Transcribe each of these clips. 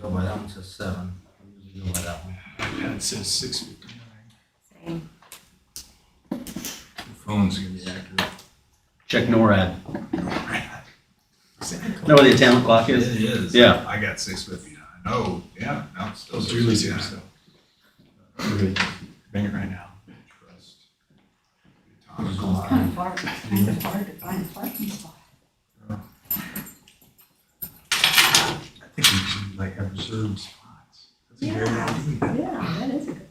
go by that one, says 7. I usually go by that one. Yeah, it says 6:59. Same. The phone's gonna be accurate. Check NORAD. Know where the atomic clock is? It is. Yeah. I got 6:59. Oh, yeah, no, it's still Julie's here, 6:59. so. Really, bang it right now. Trust. What's Thomas. going It's kind on? of far, kind of hard to find a parking spot. I think we should like have reserved spots. That's a great idea. Yeah, that is a good one.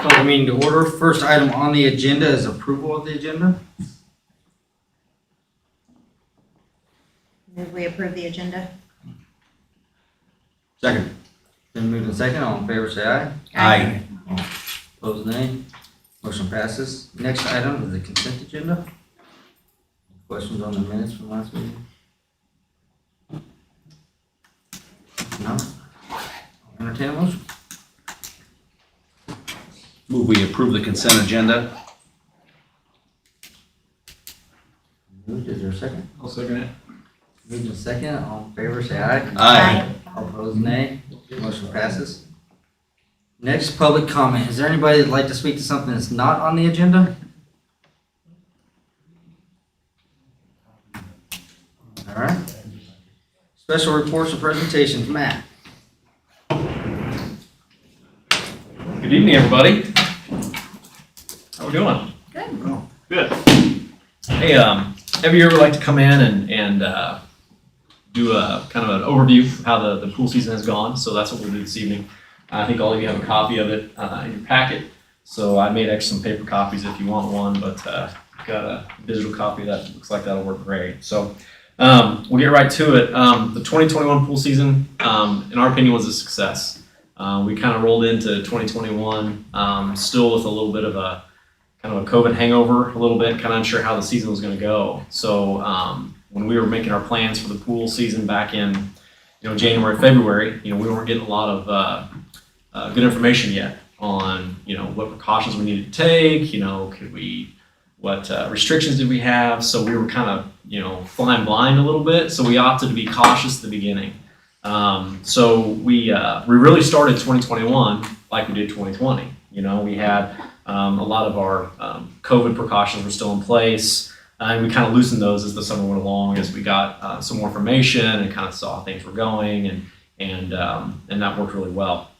Call the meeting to order. First item on the agenda is approval of the agenda. Move we approve the agenda? Second. Been moved and second. All in favor, say aye. Aye. Opposed, nay. Motion passes. Next item is the consent agenda. Questions on the minutes from last meeting? No? I'll entertain a motion. Move we approve the consent agenda. Moved, is there a second? I'll second it. Moved and second. All in favor, say aye. Aye. All opposed, nay. Motion passes. Next, public comment. Is there anybody that'd like to speak to something that's not on the agenda? All right. Special reports and presentations. Matt. Good evening, everybody. How we doing? Good. Good. Hey, every year we like to come in and do a kind of an overview of how the pool season has gone. So that's what we'll do this evening. I think all of you have a copy of it in your packet. So I made extra some paper copies if you want one, but got a digital copy that looks like that'll work great. So we'll get right to it. The 2021 pool season, in our opinion, was a success. We kind of rolled into 2021 still with a little bit of a kind of a COVID hangover, a little bit, kind of unsure how the season was going to go. So when we were making our plans for the pool season back in January, February, we weren't getting a lot of good information yet on what precautions we needed to take. Could we what restrictions did we have? So we were kind of flying blind a little bit. So we opted to be cautious at the beginning. So we really started 2021 like we did 2020. We had a lot of our COVID precautions were still in place, and we kind of loosened those as the summer went along, as we got some more information and kind of saw how things were going, and that worked really well.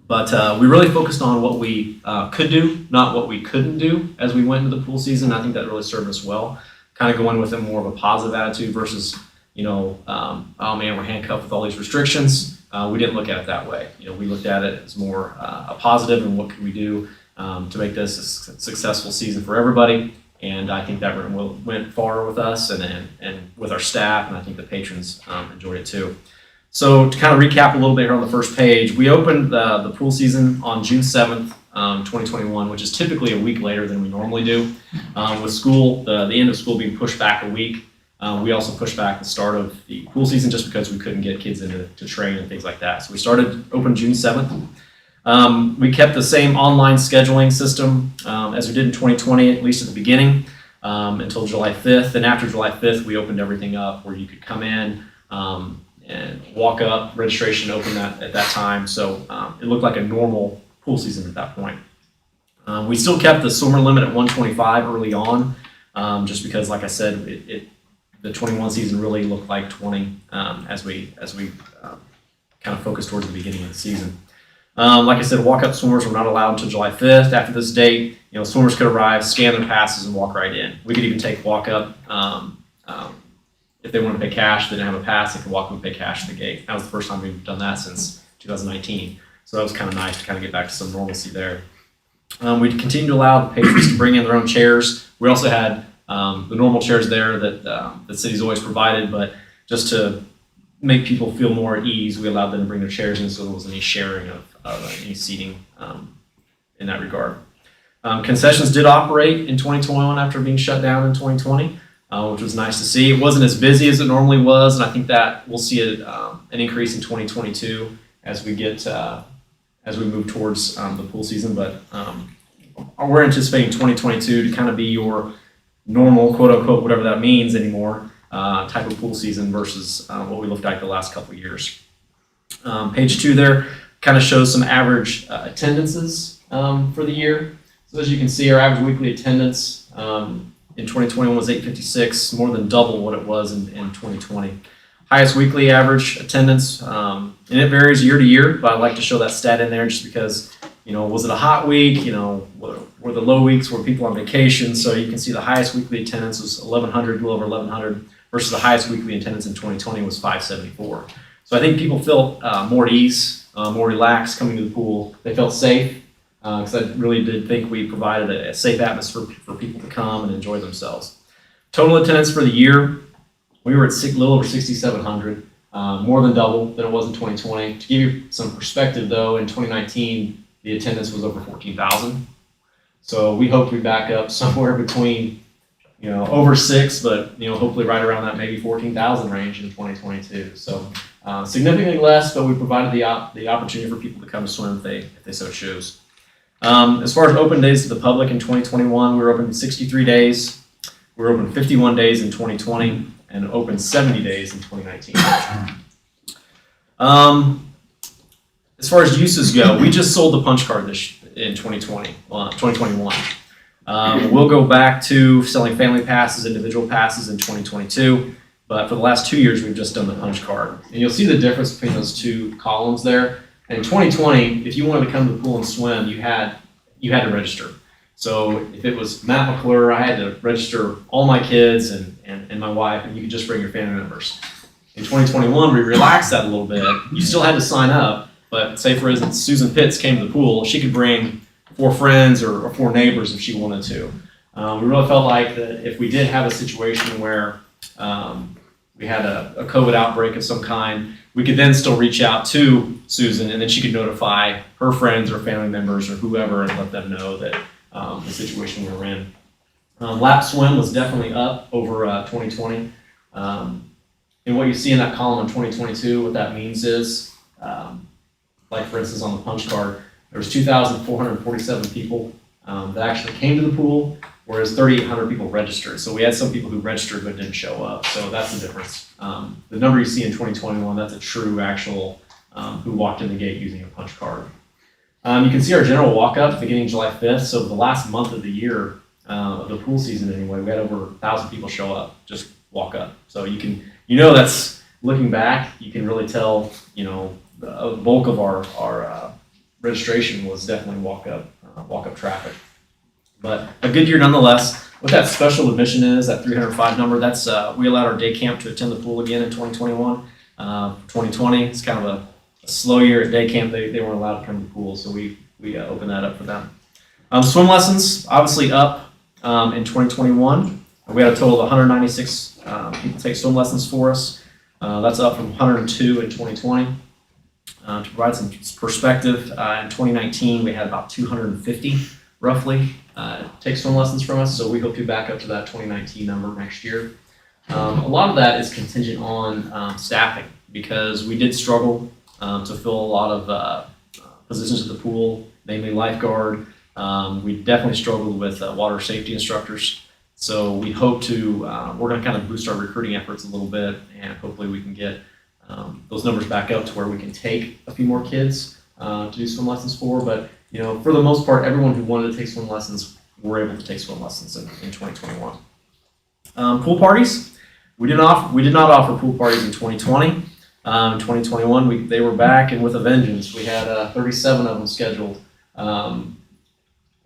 But we really focused on what we could do, not what we couldn't do as we went into the pool season. I think that really served us well. Kind of going with a more of a positive attitude versus oh man, we're handcuffed with all these restrictions. We didn't look at it that way. We looked at it as more a positive, and what could we do to make this a successful season for everybody. And I think that went far with us and with our staff, and I think the patrons enjoyed it too. So to kind of recap a little bit here on the first page, we opened the pool season on June 7th, 2021, which is typically a week later than we normally do. With school, the end of school being pushed back a week, we also pushed back the start of the pool season just because we couldn't get kids into to train and things like that. So we started open June 7th. We kept the same online scheduling system as we did in 2020, at least at the beginning, until July 5th. And after July 5th, we opened everything up where you could come in and walk up. Registration opened at that time. So it looked like a normal pool season at that point. We still kept the swimmer limit at 125 early on, just because, like I said, the 21 season really looked like 20 as we kind of focused towards the beginning of the season. Like I said, walk-up swimmers were not allowed until July 5th. After this date, swimmers could arrive, scan their passes, and walk right in. We could even take walk-up. If they wanted to pay cash, they didn't have a pass, they could walk up and pay cash at the gate. That was the first time we've done that since 2019. So that was kind of nice to kind of get back to some normalcy there. We continued to allow the patrons to bring in their own chairs. We also had the normal chairs there that the city's always provided, but just to make people feel more at ease, we allowed them to bring their chairs in, so there wasn't any sharing of any seating in that regard. Concessions did operate in 2021 after being shut down in 2020. which was nice to see. It wasn't as busy as it normally was, and I think that we'll see an increase in 2022 as we get as we move towards the pool season. But we're anticipating 2022 to kind of be your normal, quote unquote, whatever that means anymore, type of pool season versus what we looked like the last couple of years. Page 2 there kind of shows some average attendances for the year. So as you can see, our average weekly attendance in 2021 was 856, more than double what it was in 2020. Highest weekly average attendance, and it varies year to year, but I like to show that stat in there just because, was it a hot week? Were the low weeks were people on vacation? So you can see the highest weekly attendance was 1,100, a little over 1,100, versus the highest weekly attendance in 2020 was 574. So I think people felt more at ease, more relaxed coming to the pool. They felt safe, because I really did think we provided a safe atmosphere for people to come and enjoy themselves. Total attendance for the year, we were at a little over 6,700, more than double than it was in 2020. To give you some perspective, though, in 2019, the attendance was over 14,000. So we hope we back up somewhere between, over 6, but hopefully right around that maybe 14,000 range in 2022. So significantly less, but we provided the opportunity for people to come to swim if they so choose. As far as open days to the public in 2021, we were open 63 days. We were open 51 days in 2020 and open 70 days in 2019. As far as uses go, we just sold the punch card in 2021. We'll go back to selling family passes, individual passes in 2022, but for the last 2 years, we've just done the punch card. And you'll see the difference between those two columns there. And in 2020, if you wanted to come to the pool and swim, you had to register. So if it was Matt McClure, I had to register all my kids and my wife, and you could just bring your family members. In 2021, we relaxed that a little bit. You still had to sign up, but say for instance, Susan Pitts came to the pool, she could bring 4 friends or 4 neighbors if she wanted to. We really felt like that if we did have a situation where we had a COVID outbreak of some kind, we could then still reach out to Susan, and then she could notify her friends or family members or whoever and let them know that the situation we were in. Lap swim was definitely up over 2020. And what you see in that column in 2022, what that means is, like for instance on the punch card, there was 2,447 people that actually came to the pool, whereas 3,800 people registered. So we had some people who registered but didn't show up. So that's the difference. The number you see in 2021, that's a true actual who walked in the gate using a punch card. You can see our general walk-up beginning July 5th. So the last month of the year, of the pool season anyway, we had over 1,000 people show up, just walk up. So that's looking back, you can really tell, the bulk of our registration was definitely walk-up traffic. But a good year nonetheless. What that special admission is, that 305 number, that's we allowed our day camp to attend the pool again in 2021. 2020, it's kind of a slow year at day camp. They weren't allowed to come to the pool, so we opened that up for them. Swim lessons, obviously up in 2021. We had a total of 196 people take swim lessons for us. That's up from 102 in 2020. To provide some perspective, in 2019 we had about 250 roughly take swim lessons from us, so we hope to back up to that 2019 number next year. A lot of that is contingent on staffing, because we did struggle to fill a lot of positions at the pool, mainly lifeguard. We definitely struggled with water safety instructors. So we hope to, we're going to kind of boost our recruiting efforts a little bit, and hopefully we can get those numbers back up to where we can take a few more kids to do swim lessons for. But for the most part, everyone who wanted to take swim lessons were able to take swim lessons in 2021. Pool parties, we did not offer pool parties in 2020. In 2021, they were back and with a vengeance. We had 37 of them scheduled. And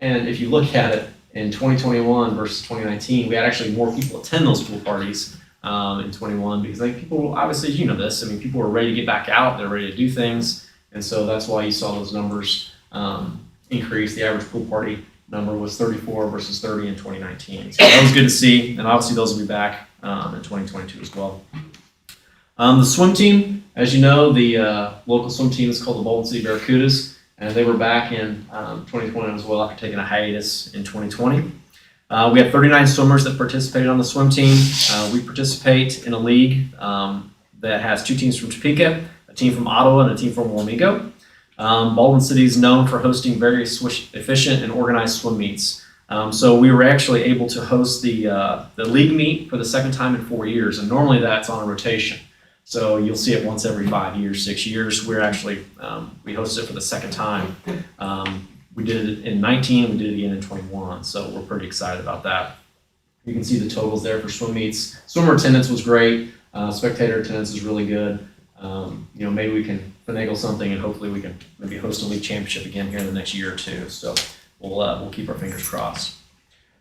if you look at it, in 2021 versus 2019, we had actually more people attend those pool parties in 21, because people, obviously, this, people were ready to get back out, they're ready to do things, and so that's why you saw those numbers increase. The average pool party number was 34 versus 30 in 2019. So that was good to see, and obviously those will be back in 2022 as well. The swim team, as you know, the local swim team is called the Baldwin City Barracudas, and they were back in 2020 as well after taking a hiatus in 2020. We have 39 swimmers that participated on the swim team. We participate in a league that has 2 teams from Topeka, a team from Ottawa, and a team from Wamego. Baldwin City is known for hosting very efficient and organized swim meets. So we were actually able to host the league meet for the second time in 4 years, and normally that's on a rotation. So you'll see it once every 5 years, 6 years. We're actually, we hosted it for the second time. We did it in 19, we did it again in 21, so we're pretty excited about that. You can see the totals there for swim meets. Swimmer attendance was great. Spectator attendance is really good. Maybe we can finagle something and hopefully we can maybe host a league championship again here in the next year or two. So we'll keep our fingers crossed.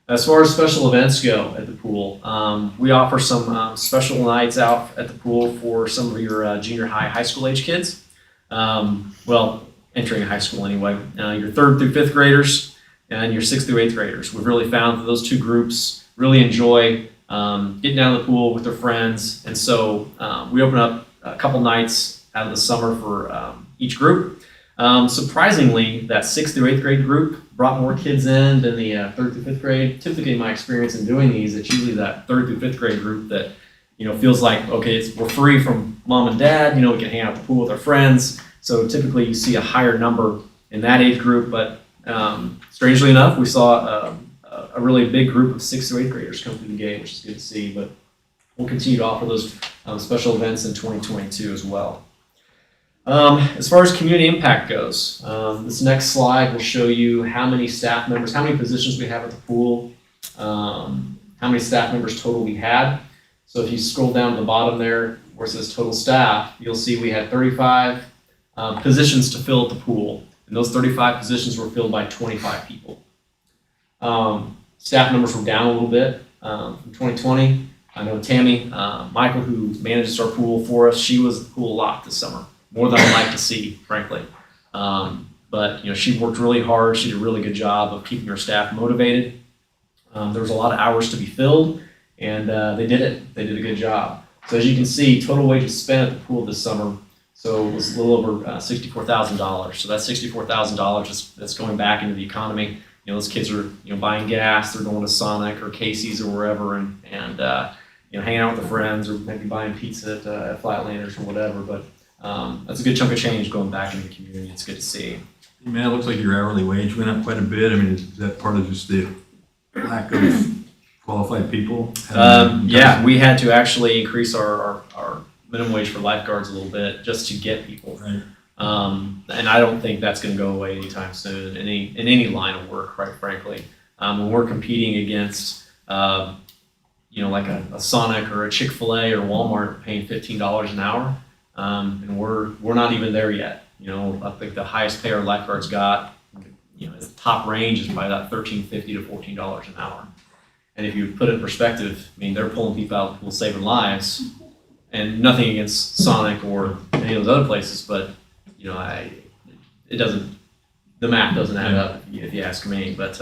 As far as special events go at the pool, we offer some special nights out at the pool for some of your junior high school age kids. Entering high school anyway. Your 3rd through 5th graders and your 6th through 8th graders. We've really found that those 2 groups really enjoy getting down to the pool with their friends. And so we open up a couple nights out of the summer for each group. Surprisingly, that 6th through 8th grade group brought more kids in than the 3rd through 5th grade. Typically, my experience in doing these, it's usually that 3rd through 5th grade group that feels like, okay, we're free from mom and dad. We can hang out at the pool with our friends. So typically, you see a higher number in that age group. But strangely enough, we saw a really big group of 6th through 8th graders come through the gate, which is good to see. But we'll continue to offer those special events in 2022 as well. As far as community impact goes, this next slide will show you how many staff members, how many positions we have at the pool, how many staff members total we had. So if you scroll down to the bottom there where it says total staff, you'll see we had 35 positions to fill at the pool. And those 35 positions were filled by 25 people. Staff numbers were down a little bit from 2020. I know Tammy, Michael, who manages our pool for us, she was at the pool a lot this summer. More than I'd like to see, frankly. But she worked really hard. She did a really good job of keeping her staff motivated. There was a lot of hours to be filled, and they did it. They did a good job. So as you can see, total wages spent at the pool this summer, so it was a little over $64,000. So that's $64,000 that's going back into the economy. Those kids are buying gas. They're going to Sonic or Casey's or wherever, and hanging out with their friends, or maybe buying pizza at Flatlanders or whatever. But that's a good chunk of change going back into the community. It's good to see. Man, it looks like your hourly wage went up quite a bit. I mean, is that part of just the lack of qualified people? Yeah, we had to actually increase our minimum wage for lifeguards a little bit just to get people. Right. And I don't think that's going to go away anytime soon in any line of work, quite frankly. When we're competing against, like a Sonic or a Chick-fil-A or Walmart paying $15 an hour, and we're not even there yet. I think the highest pay our lifeguards got, the top range is probably about $13.50 to $14 an hour. And if you put it in perspective, they're pulling people out of the pool, saving lives, and nothing against Sonic or any of those other places, but the math doesn't add up if you ask me. But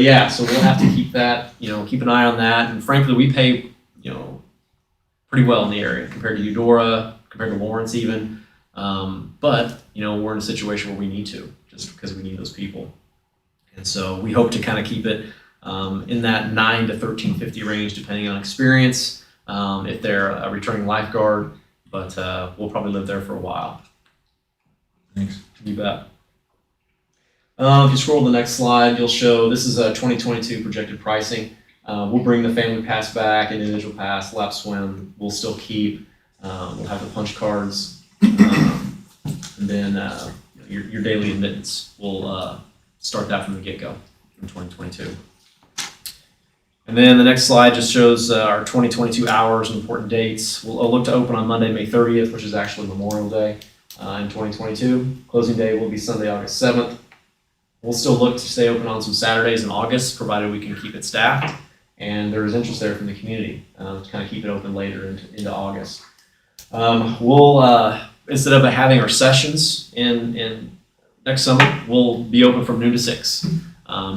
yeah, so we'll have to keep that, keep an eye on that. And frankly, we pay, pretty well in the area compared to Eudora, compared to Lawrence even. But we're in a situation where we need to, just because we need those people. And so we hope to kind of keep it in that $9 to $13.50 range, depending on experience, if they're a returning lifeguard. But we'll probably live there for a while. Thanks. You bet. If you scroll to the next slide, you'll show this is 2022 projected pricing. We'll bring the family pass back, individual pass, lap swim. We'll still keep. We'll have the punch cards, and then your daily admittance. We'll start that from the get-go in 2022. And then the next slide just shows our 2022 hours and important dates. We'll look to open on Monday, May 30th, which is actually Memorial Day in 2022. Closing day will be Sunday, August 7th. We'll still look to stay open on some Saturdays in August, provided we can keep it staffed. And there's interest there from the community to kind of keep it open later into August. We'll, instead of having our sessions in next summer, we'll be open from noon to 6.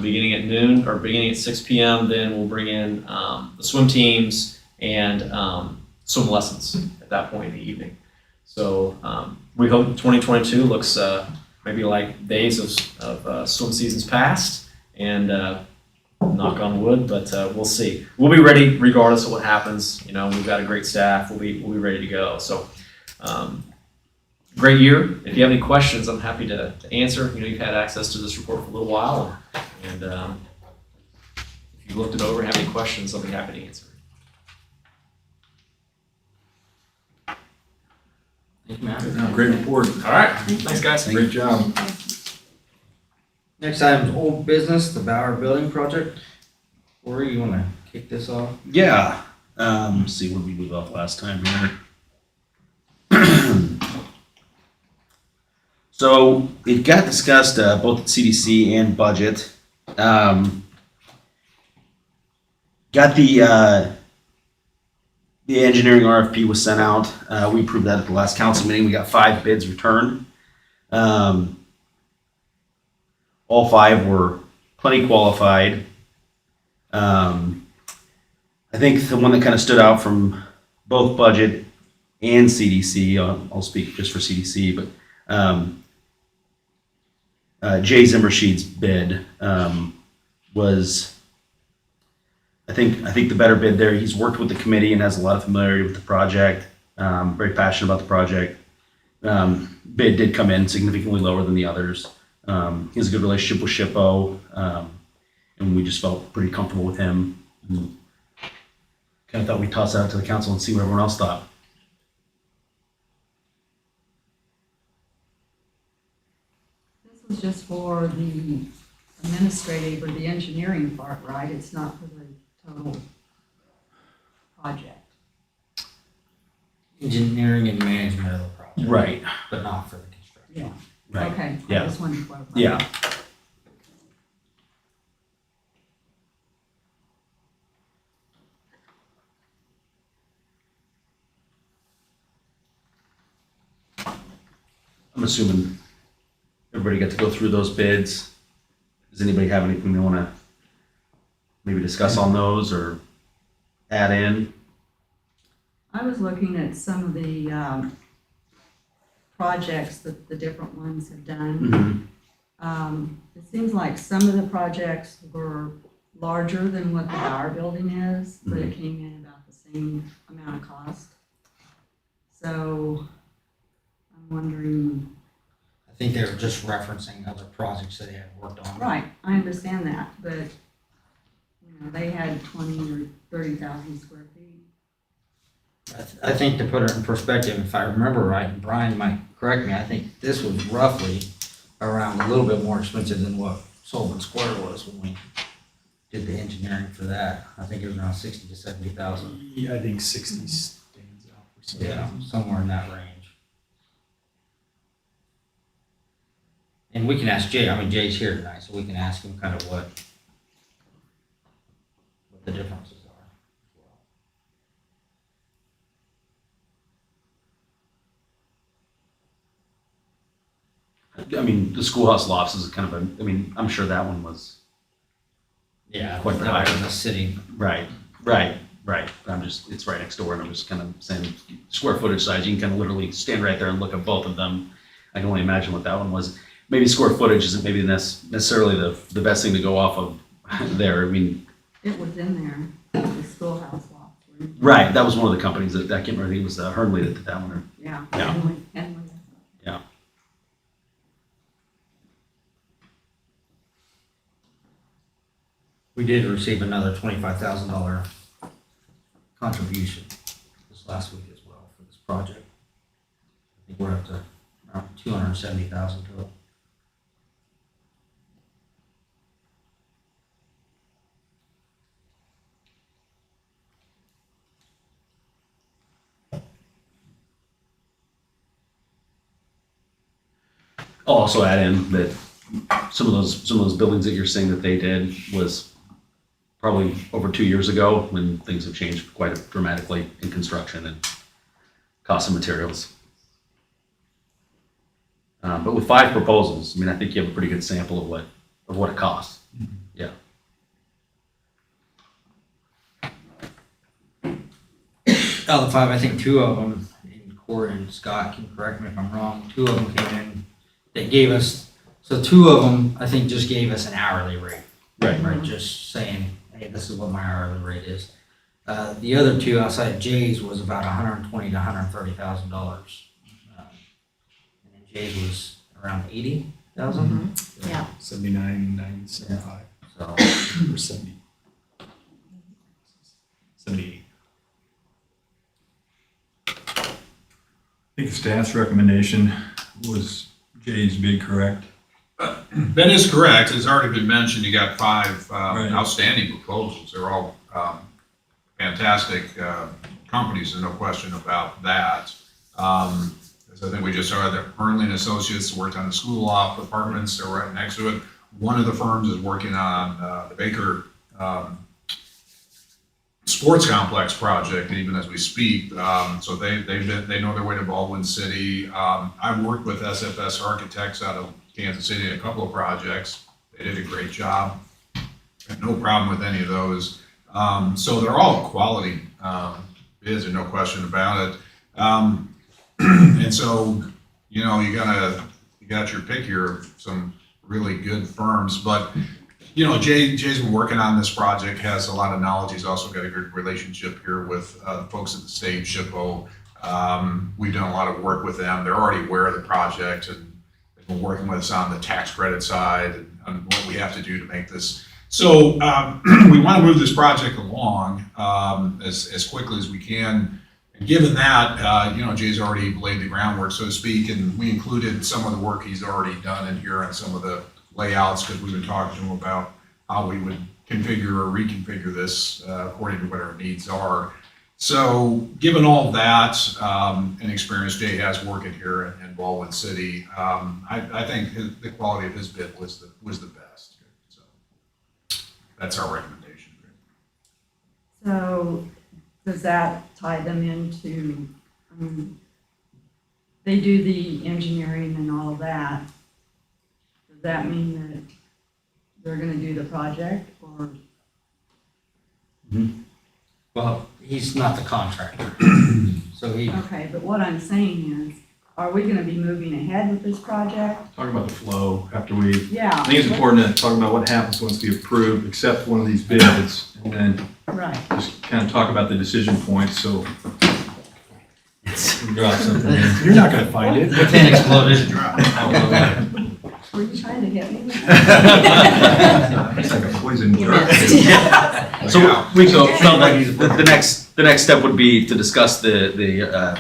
Beginning at noon or beginning at 6 p.m. Then we'll bring in the swim teams and swim lessons at that point in the evening. So we hope 2022 looks maybe like days of swim seasons past, and knock on wood, but we'll see. We'll be ready regardless of what happens. You know, we've got a great staff. We'll be ready to go. So, great year. If you have any questions, I'm happy to answer. You know, you've had access to this report for a little while, and if you looked it over and have any questions, I'll be happy to answer. Thank you, Matt. No, great report. All right. Thanks, guys. Great job. Next item is old business, the Bauer building project. Corey, you wanna kick this off? Yeah. Let's see, where did we move off last time here? So it got discussed both at CDC and budget. Got the engineering RFP was sent out. We approved that at the last council meeting. We got 5 bids returned. All 5 were plenty qualified. I think the one that kind of stood out from both budget and CDC, I'll speak just for CDC, but Jay Zimmersheet's bid was, I think the better bid there. He's worked with the committee and has a lot of familiarity with the project. Very passionate about the project. Bid did come in significantly lower than the others. He has a good relationship with Shippo, and we just felt pretty comfortable with him. And kind of thought we'd toss it out to the council and see what everyone else thought. This was just for the administrative or the engineering part, right? It's not for the total project. Engineering and management of the project. Right. But not for the construction. Yeah. Right. Okay, Yeah. I just wanted to clarify. Yeah. I'm assuming everybody got to go through those bids. Does anybody have anything they want to maybe discuss on those or add in? I was looking at some of the projects that the different ones have done. It seems like some of the projects were larger than what the Bauer building is, but it came in about the same amount of cost. So I'm wondering, I think they were just referencing other projects that they had worked on. right, I understand that, but you know, they had 20 or 30,000 square feet. I think to put it in perspective, if I remember right, and Brian might correct me, I think this was roughly around a little bit more expensive than what Sullivan Square was when we did the engineering for that. I think it was around 60 to 70,000. Yeah, I think 60 stands out for some Yeah, reason. somewhere in that range. And we can ask Jay, I mean, Jay's here tonight, so we can ask him kind of what the differences are. I mean, the schoolhouse lofts is kind of a, I mean, I'm sure that one was. Yeah, Quite that high. was in the city. Right. I'm just, it's right next door and I'm just kind of saying square footage size, you can kind of literally stand right there and look at both of them. I can only imagine what that one was. Maybe square footage isn't maybe necessarily the best thing to go off of there. I mean, It was in there, the schoolhouse loft. right, that was one of the companies that I can't remember, I think it was Hernley that did that one. Or, Yeah. Yeah. Henley. yeah. We did receive another $25,000 contribution this last week as well for this project. I think we're up to around 270,000 total. I'll also add in that some of those buildings that you're saying that they did was probably over 2 years ago when things have changed quite dramatically in construction and cost of materials. But with 5 proposals, I mean, I think you have a pretty good sample of what it costs. Yeah. Out of the 5, I think 2 of them, and Corey and Scott can correct me if I'm wrong, 2 of them came in, they gave us, so 2 of them, I think, just gave us an hourly rate. Right, just saying, hey, this is what my hourly rate is. The other two outside Jay's was about $120,000 to $130,000. And then Jay's was around 80,000. Yeah. 79,975 So, or 70. 78. I think staff's recommendation was Jay's bid, correct? That is correct. It's already been mentioned, you got 5 Right. outstanding proposals. They're all fantastic companies, there's no question about that. As I think we just saw, the Burnley and Associates worked on the school loft apartments, they're right next to it. One of the firms is working on the Baker sports complex project, even as we speak. So they know their way to Baldwin City. I've worked with SFS Architects out of Kansas City in a couple of projects. They did a great job. Had no problem with any of those. So they're all quality bids, there's no question about it. And so, you know, you got your pick here of some really good firms, but you know, Jay's been working on this project, has a lot of knowledge. He's also got a good relationship here with the folks at the state, SHPO. We've done a lot of work with them. They're already aware of the project, and they've been working with us on the tax credit side and on what we have to do to make this. So we want to move this project along as quickly as we can. And given that, you know, Jay's already laid the groundwork, so to speak, and we included some of the work he's already done in here and some of the layouts, because we've been talking to him about how we would configure or reconfigure this according to what our needs are. So given all that and experience Jay has working here in Baldwin City, I think the quality of his bid was the best. So that's our recommendation. So does that tie them into, they do the engineering and all of that? Does that mean that they're gonna do the project, or? well, he's not the contractor. So he, Okay, but what I'm saying is, are we gonna be moving ahead with this project? Talk about the flow after we, Yeah. I think it's important to talk about what happens once we approve, accept one of these bids, and then Right. just kind of talk about the decision points, so. Drop something in. You're not going to find it. the thing exploded. Were you trying to hit me with It's like a poison You dart. missed. So we the next step would be to discuss the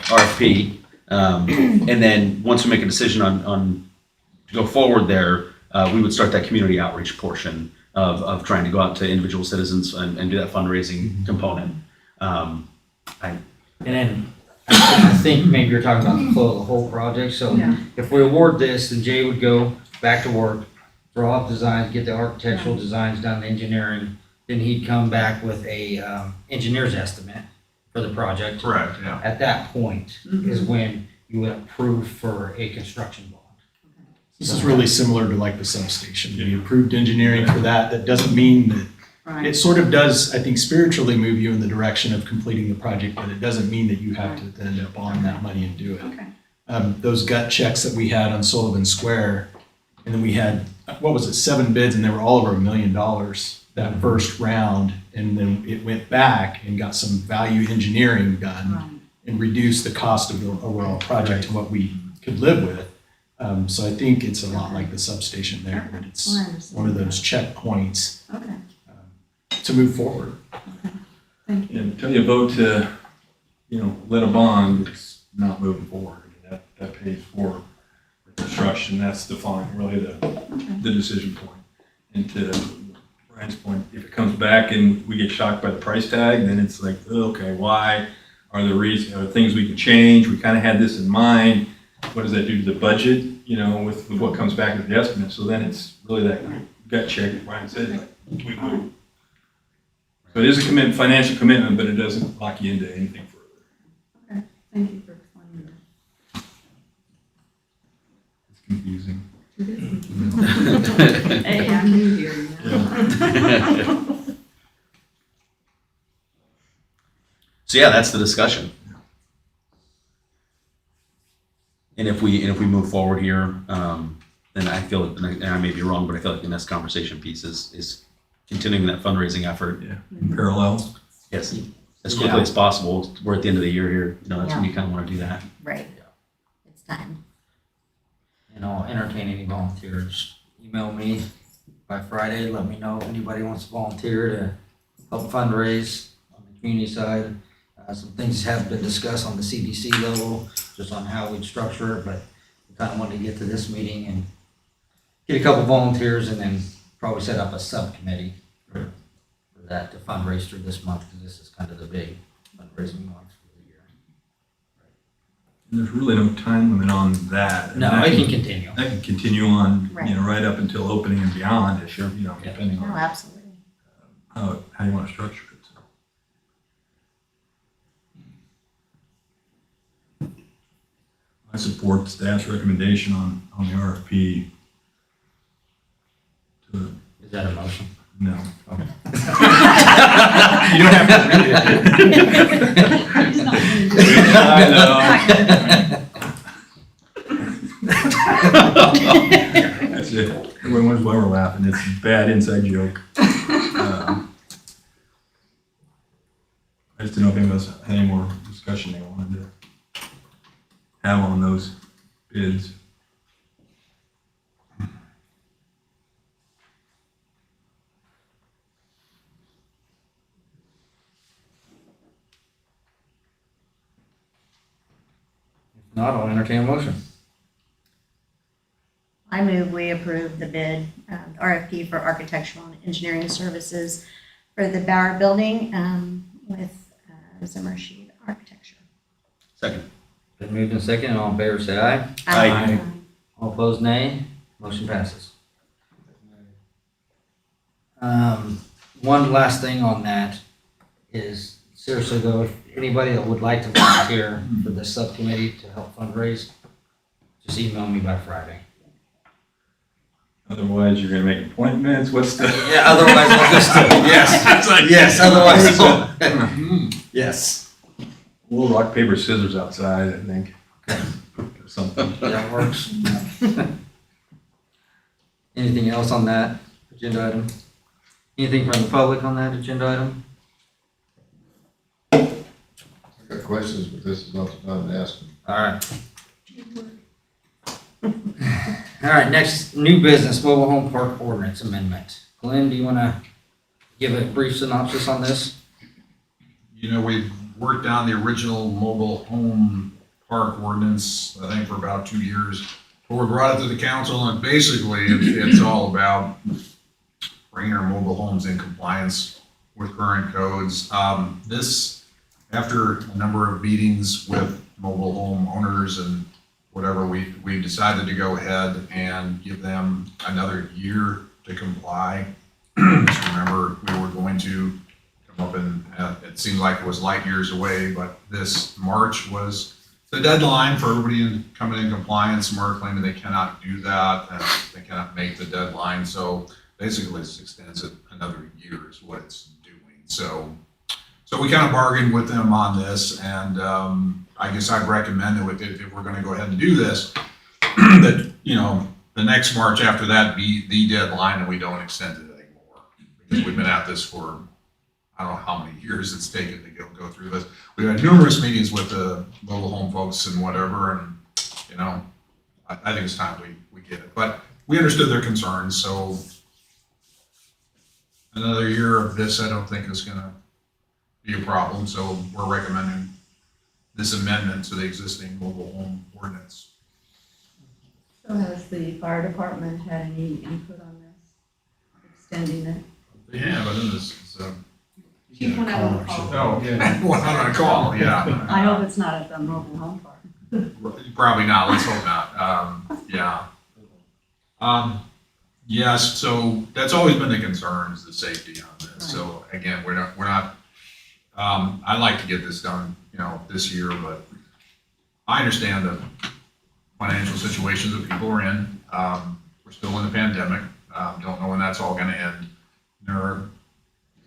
RFP, and then once we make a decision on to go forward there, we would start that community outreach portion of trying to go out to individual citizens and do that fundraising component. And then I think maybe you're talking about the flow of the whole project. So Yeah. if we award this, then Jay would go back to work, draw up designs, get the architectural designs done, the engineering. Then he'd come back with a engineer's estimate for the project. Correct, yeah. At that point is when you would approve for a construction bond. This is really similar to like the substation. We approved engineering for that. That doesn't mean that, Right. it sort of does, I think, spiritually move you in the direction of completing the project, but it doesn't mean that you have to then bond that money and do it. Okay. Those gut checks that we had on Sullivan Square, and then we had, what was it, 7 bids, and they were all over $1 million that first round, and then it went back and got some value engineering done Right. and reduced the cost of the overall project to what we could live with. So I think it's a lot like the substation there, but it's Well, I understand one of that. those checkpoints Okay, to move forward. thank you. And until you vote to, you know, let a bond, it's not moving forward. I mean, that pays for the construction, that's defining really the decision point. And to Brian's point, if it comes back and we get shocked by the price tag, then it's like, oh, okay, why? Are there things we can change? We kind of had this in mind. What does that do to the budget, you know, with what comes back as the estimate? So then it's really that gut check, as Brian said, like, we move. So it is a commitment, financial commitment, but it doesn't lock you into anything further. Thank you for explaining that. It's confusing. It is. Hey, I'm new here, you know. So yeah, that's the discussion. And if we move forward here, then I feel, and I may be wrong, but I feel like the next conversation piece is continuing that fundraising effort. In parallel. Yes, as quickly as possible. We're at the end of the year here. That's when you kind of want to do that. Right. It's time. And I'll entertain any volunteers. Email me by Friday, let me know if anybody wants to volunteer to help fundraise on the community side. Some things have been discussed on the CDC level, just on how we'd structure it, but we kind of wanted to get to this meeting and get a couple volunteers and then probably set up a subcommittee for that to fundraise through this month, because this is kind of the big fundraising month for the year. And there's really no time limit on that. No, it can continue. That can continue on, Right. right up until opening and beyond, if you're, depending No, on absolutely. how you want to structure it. So. I support staff's recommendation on the RFP. Is that a motion? No. You don't have to read it. I know. That's it. Everyone wonders why we're laughing. It's a bad inside joke. I just didn't know if anyone else had any more discussion they wanted to have on those bids. If not, I'll entertain a motion. I move we approve the bid, RFP for architectural and engineering services for the Bauer building with Zimmer Sheet Architecture. Second. Been moved and seconded, all in favor say aye. Aye. All opposed, nay. Motion passes. One last thing on that is, seriously though, if anybody that would like to volunteer for the subcommittee to help fundraise, just email me by Friday. Otherwise, you're gonna make appointments. What's the? Yeah, otherwise I'll just, yes, yes, otherwise, I'll- yes. We'll rock, paper, scissors outside, I think. Or something. That works. Anything else on that agenda item? Anything from the public on that agenda item? I got questions, but this is not the time to ask them. All right. All right, next, new business, mobile home park ordinance amendment. Glenn, do you want to give a brief synopsis on this? We've worked on the original mobile home park ordinance, I think for about 2 years. But we brought it to the council, and basically it's all about bringing our mobile homes in compliance with current codes. This, after a number of meetings with mobile home owners and whatever, we decided to go ahead and give them another year to comply. Just remember, we were going to come up and it seemed like it was light years away, but this March was the deadline for everybody coming in compliance. Some are claiming they cannot do that, and they cannot make the deadline. So basically, this extends it another year is what it's doing. So we kind of bargained with them on this, and I guess I'd recommend that if we're going to go ahead and do this, that the next March after that be the deadline, and we don't extend it anymore, because we've been at this for I don't know how many years it's taken to go through this. We've had numerous meetings with the mobile home folks and whatever, and I think it's time we get it. But we understood their concerns, so another year of this I don't think is going to be a problem. So we're recommending this amendment to the existing mobile home ordinance. So has the fire department had any input on this, extending it? Yeah, but then this is Chief went out on the call. oh, well, on a call, yeah. I hope it's not at the mobile home park. Probably not, let's hope not, yeah. Yes, so that's always been the concern, is the safety on this. So again, we're not, I'd like to get this done, this year, but I understand the financial situations that people are in. We're still in the pandemic, don't know when that's all gonna end. There are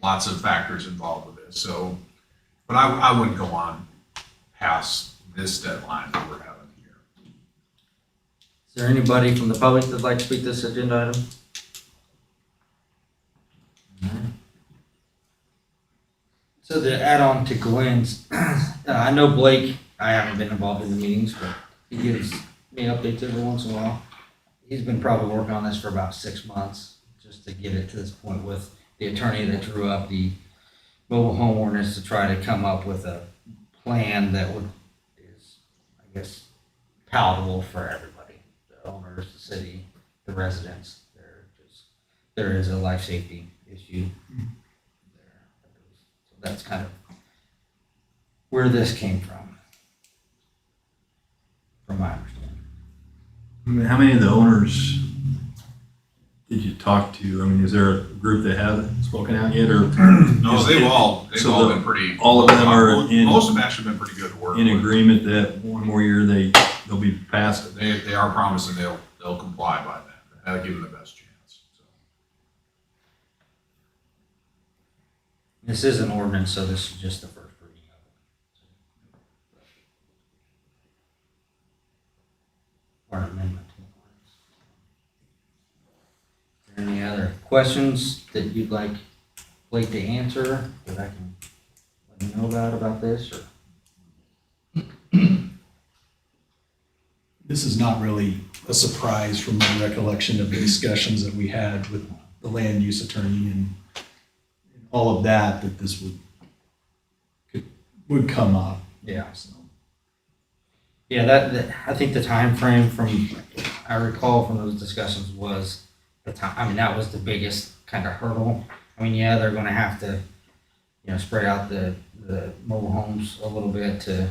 lots of factors involved with this, so, but I wouldn't go on past this deadline that we're having here. Is there anybody from the public that'd like to speak to this agenda item? All right. So to add on to Glenn's, I know Blake, I haven't been involved in the meetings, but he gives me updates every once in a while. He's been probably working on this for about 6 months, just to get it to this point with the attorney that drew up the mobile home ordinance to try to come up with a plan that is, I guess, palatable for everybody, the owners, the city, the residents. There is a life safety issue there. So that's kind of where this came from my understanding. I mean, how many of the owners did you talk to? I mean, is there a group that hasn't spoken out yet, or? No, they've all been pretty. All of them are in. Most of them actually been pretty good to work In with. agreement that one more year they'll be passed. They are promising they'll comply by then. That'll give them the best chance. So. This is an ordinance, so this is just the first reading of it. Or an amendment to the ordinance. Is there any other questions that you'd like Blake to answer that I can let you know about this? Or This is not really a surprise from my recollection of the discussions that we had with the land use attorney and all of that this would come up. Yeah. So, Yeah, that I think the time frame I recall from those discussions was the time. I mean, that was the biggest kind of hurdle. I mean, yeah, they're going to have to, spread out the mobile homes a little bit to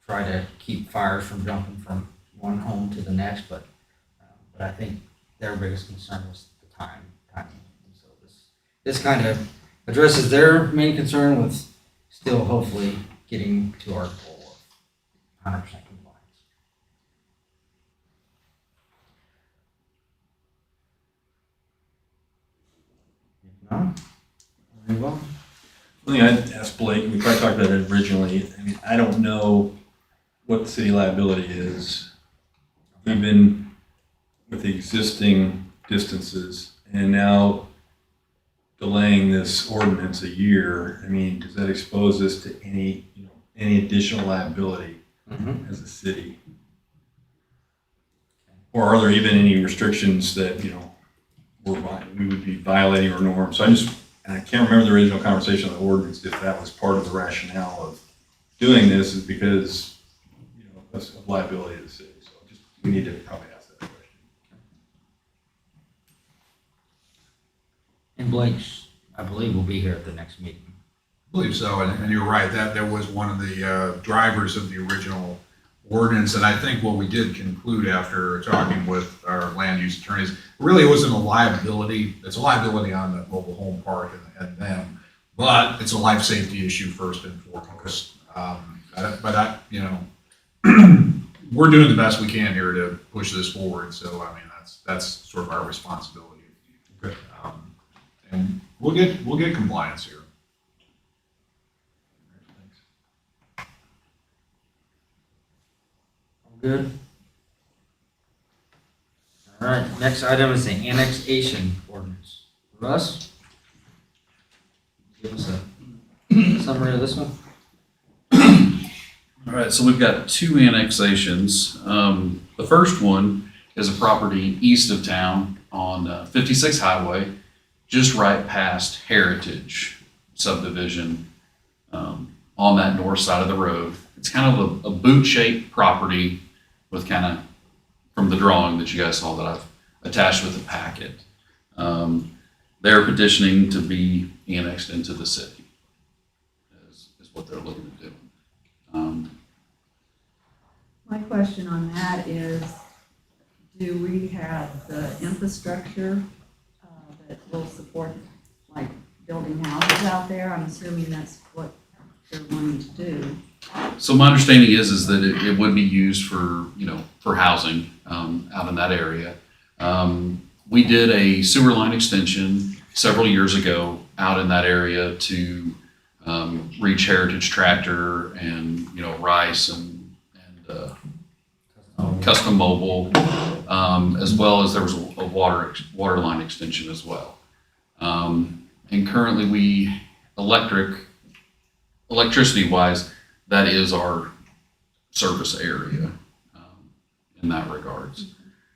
try to keep fires from jumping from one home to the next, but I think their biggest concern was the timing. And so this kind of addresses their main concern with still hopefully getting to our goal of 100% compliance. If not, we'll move on. One thing I'd ask Blake, we probably talked about it originally. I mean, I don't know what the city liability is, even with the existing distances, and now delaying this ordinance a year. I mean, does that expose us to any additional liability as a city? Or are there even any restrictions that, we would be violating our norms? So I can't remember the original conversation on the ordinance, if that was part of the rationale of doing this is because, of liability of the city. So we need to probably ask that question. And Blake, I believe, will be here at the next meeting. I believe so, and you're right, that was one of the drivers of the original ordinance, and I think what we did conclude after talking with our land use attorneys, really it wasn't a liability. It's a liability on the mobile home park and them, but it's a life safety issue first and foremost. We're doing the best we can here to push this forward, so I mean that's sort of our responsibility. Okay. And we'll get compliance here. Good. All right, next item is the annexation ordinance. Russ? Give us a summary of this one. All right, so we've got two annexations. The first one is a property east of town on 56 Highway, just right past Heritage subdivision on that north side of the road. It's kind of a boot-shaped property with kind of, from the drawing that you guys saw that I've attached with the packet. They're petitioning to be annexed into the city, is what they're looking to do. My question on that is, do we have the infrastructure that will support, like, building houses out there? I'm assuming that's what they're wanting to do. So my understanding is that it would be used for housing out in that area. We did a sewer line extension several years ago out in that area to reach Heritage Tractor and Rice and Custom Mobile, as well as there was a water line extension as well. And currently we electricity wise, that is our service area in that regards.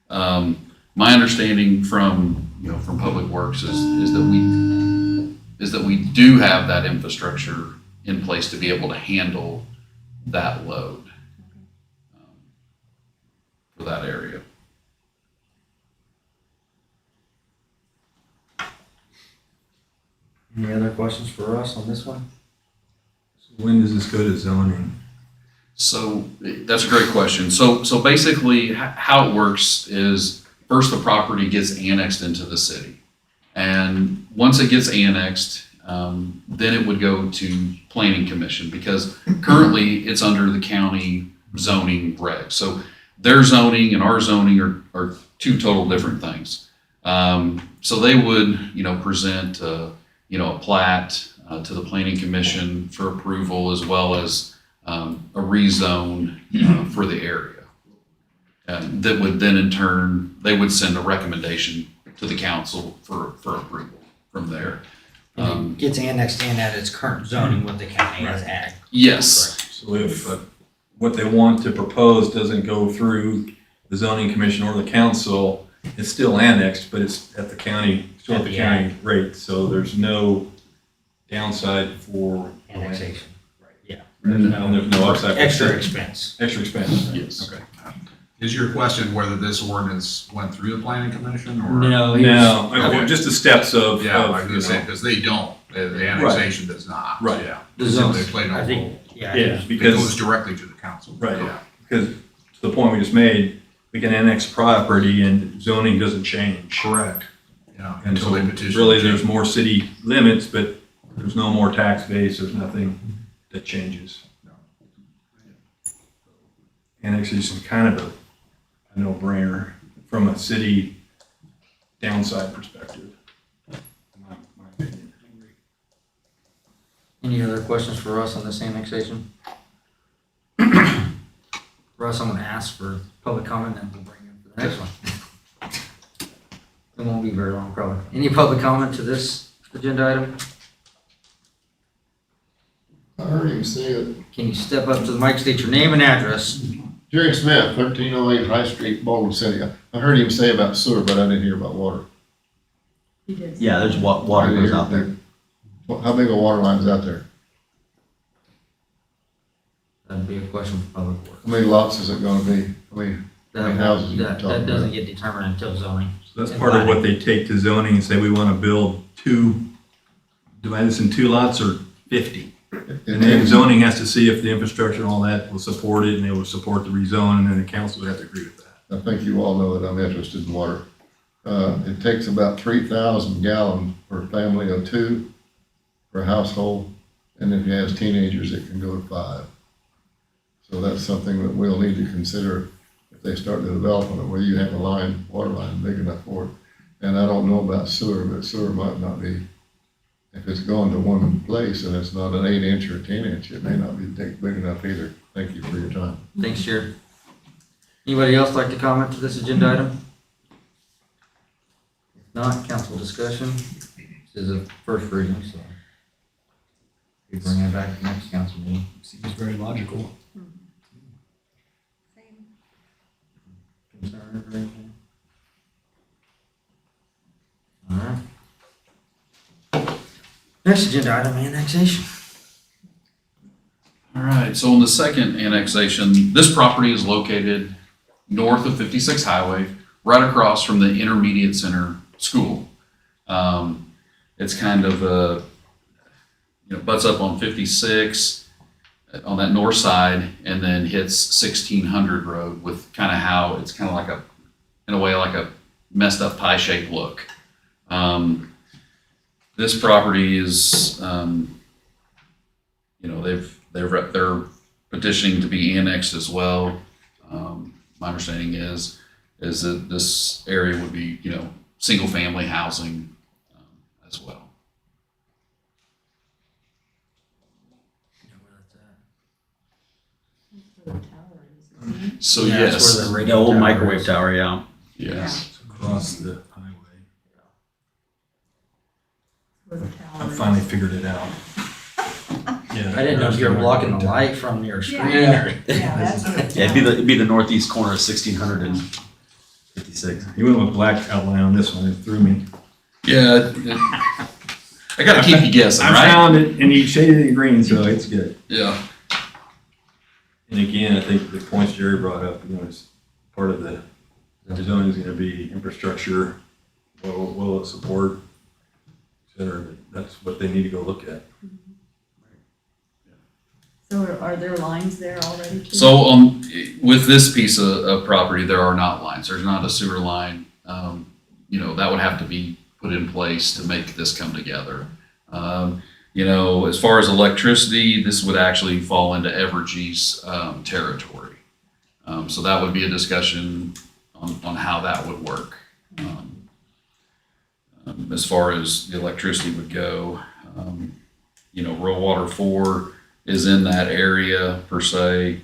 My understanding from Public Works is that we do have that infrastructure in place to be able to handle that load for that area. Any other questions for us on this one? When does this go to zoning? So that's a great question. So basically how it works is first the property gets annexed into the city. And once it gets annexed, then it would go to planning commission because currently it's under the county zoning regs. So their zoning and our zoning are two total different things. So they would, present, a plat to the planning commission for approval as well as a rezone for the area. And that would then in turn, they would send a recommendation to the council for approval from there. And it gets annexed in at its current zoning, what the county has ag. Yes, So if what they want to propose doesn't go through the zoning commission or the council, it's still annexed, but it's at the county, still at the county rate, so there's no downside for the land. Annexation. Yeah. And there's no upside. Extra expense. Extra expense. yes. Okay. Is your question whether this ordinance went through the planning commission or? No. No, Okay. just the steps of. Yeah, of, I was gonna say, because they don't, the annexation does not. Right. Yeah. The They zones, play no I role. think, yeah. Yeah, It goes because, directly to the council. right, Yeah. because to the point we just made, we can annex property and zoning doesn't change. Correct. Yeah, And until so they petition. really there's more city limits, but there's no more tax base, there's nothing that changes. Annexation is kind of a no-brainer from a city downside perspective. In my opinion. Any other questions for Russ on this annexation? Russ, I'm gonna ask for public comment, then we'll bring you for the next one. It won't be very long, probably. Any public comment to this agenda item? I heard him say it. Can you step up to the mic, state your name and address? Jerry Smith, 1308 High Street, Baldwin City. I heard him say about sewer, but I didn't hear about water. He did. Yeah, there's water goes out there. How big a water line is out there? That'd be a question for public works. How many lots is it gonna be? How many houses you That talking doesn't about? get determined until zoning. So that's part of what they take to zoning and say we want to build divide this in 2 lots or 50. And then zoning has to see if the infrastructure and all that will support it and it will support the rezone and then the council would have to agree with that. I think you all know that I'm interested in water. It takes about 3,000 gallons per family of 2 per household. And if you have teenagers, it can go to 5. So that's something that we'll need to consider if they start the development of where you have a water line big enough for it. And I don't know about sewer, but sewer might not be, if it's going to one place and it's not an 8-inch or a 10-inch, it may not be big enough either. Thank you for your time. Thanks, Jared. Anybody else like to comment to this agenda item? If not, council discussion. This is a first reading, so we bring it back to next council meeting. Seems very logical. Same. Concern or anything? All right. Next agenda item, annexation. All right, so on the second annexation, this property is located north of 56 Highway, right across from the Intermediate Center School. It's kind of butts up on 56 on that north side and then hits 1600 Road with kind of how it's kind of like in a way, like a messed up pie-shaped look. This property is, they're petitioning to be annexed as well. My understanding is that this area would be, single family housing as well. Where the tower is, isn't it? So Yeah, that's yes, where the The radio old tower microwave is. tower, yeah. yes. Across the highway. where the tower I is. finally figured it out. Yeah. I didn't know if you were blocking the light from your screen or. Yeah, that's what it's. Yeah, it'd be the northeast corner of 1656. You went with black outline on this one, it threw me. Yeah. I gotta keep you guessing, I right? found it and he shaded it in green, so it's good. Yeah. And again, I think the points Jerry brought up, is part of the zoning is gonna be infrastructure, will it support, et cetera. That's what they need to go look at. So are there lines there already too? So, with this piece of property, there are not lines. There's not a sewer line. That would have to be put in place to make this come together. As far as electricity, this would actually fall into Evergy's territory. So that would be a discussion on how that would work. As far as the electricity would go, rural water 4 is in that area per se.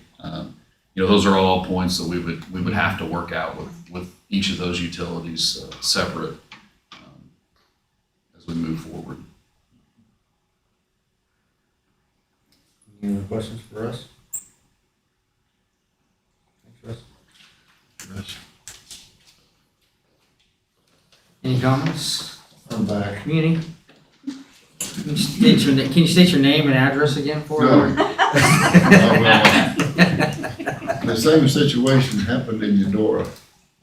Those are all points that we would have to work out with each of those utilities separate as we move forward. Any other questions for us? Thanks, Russ. Any comments? I'm back. Community? Can you state your name and address again for No. us? The same situation happened in Eudora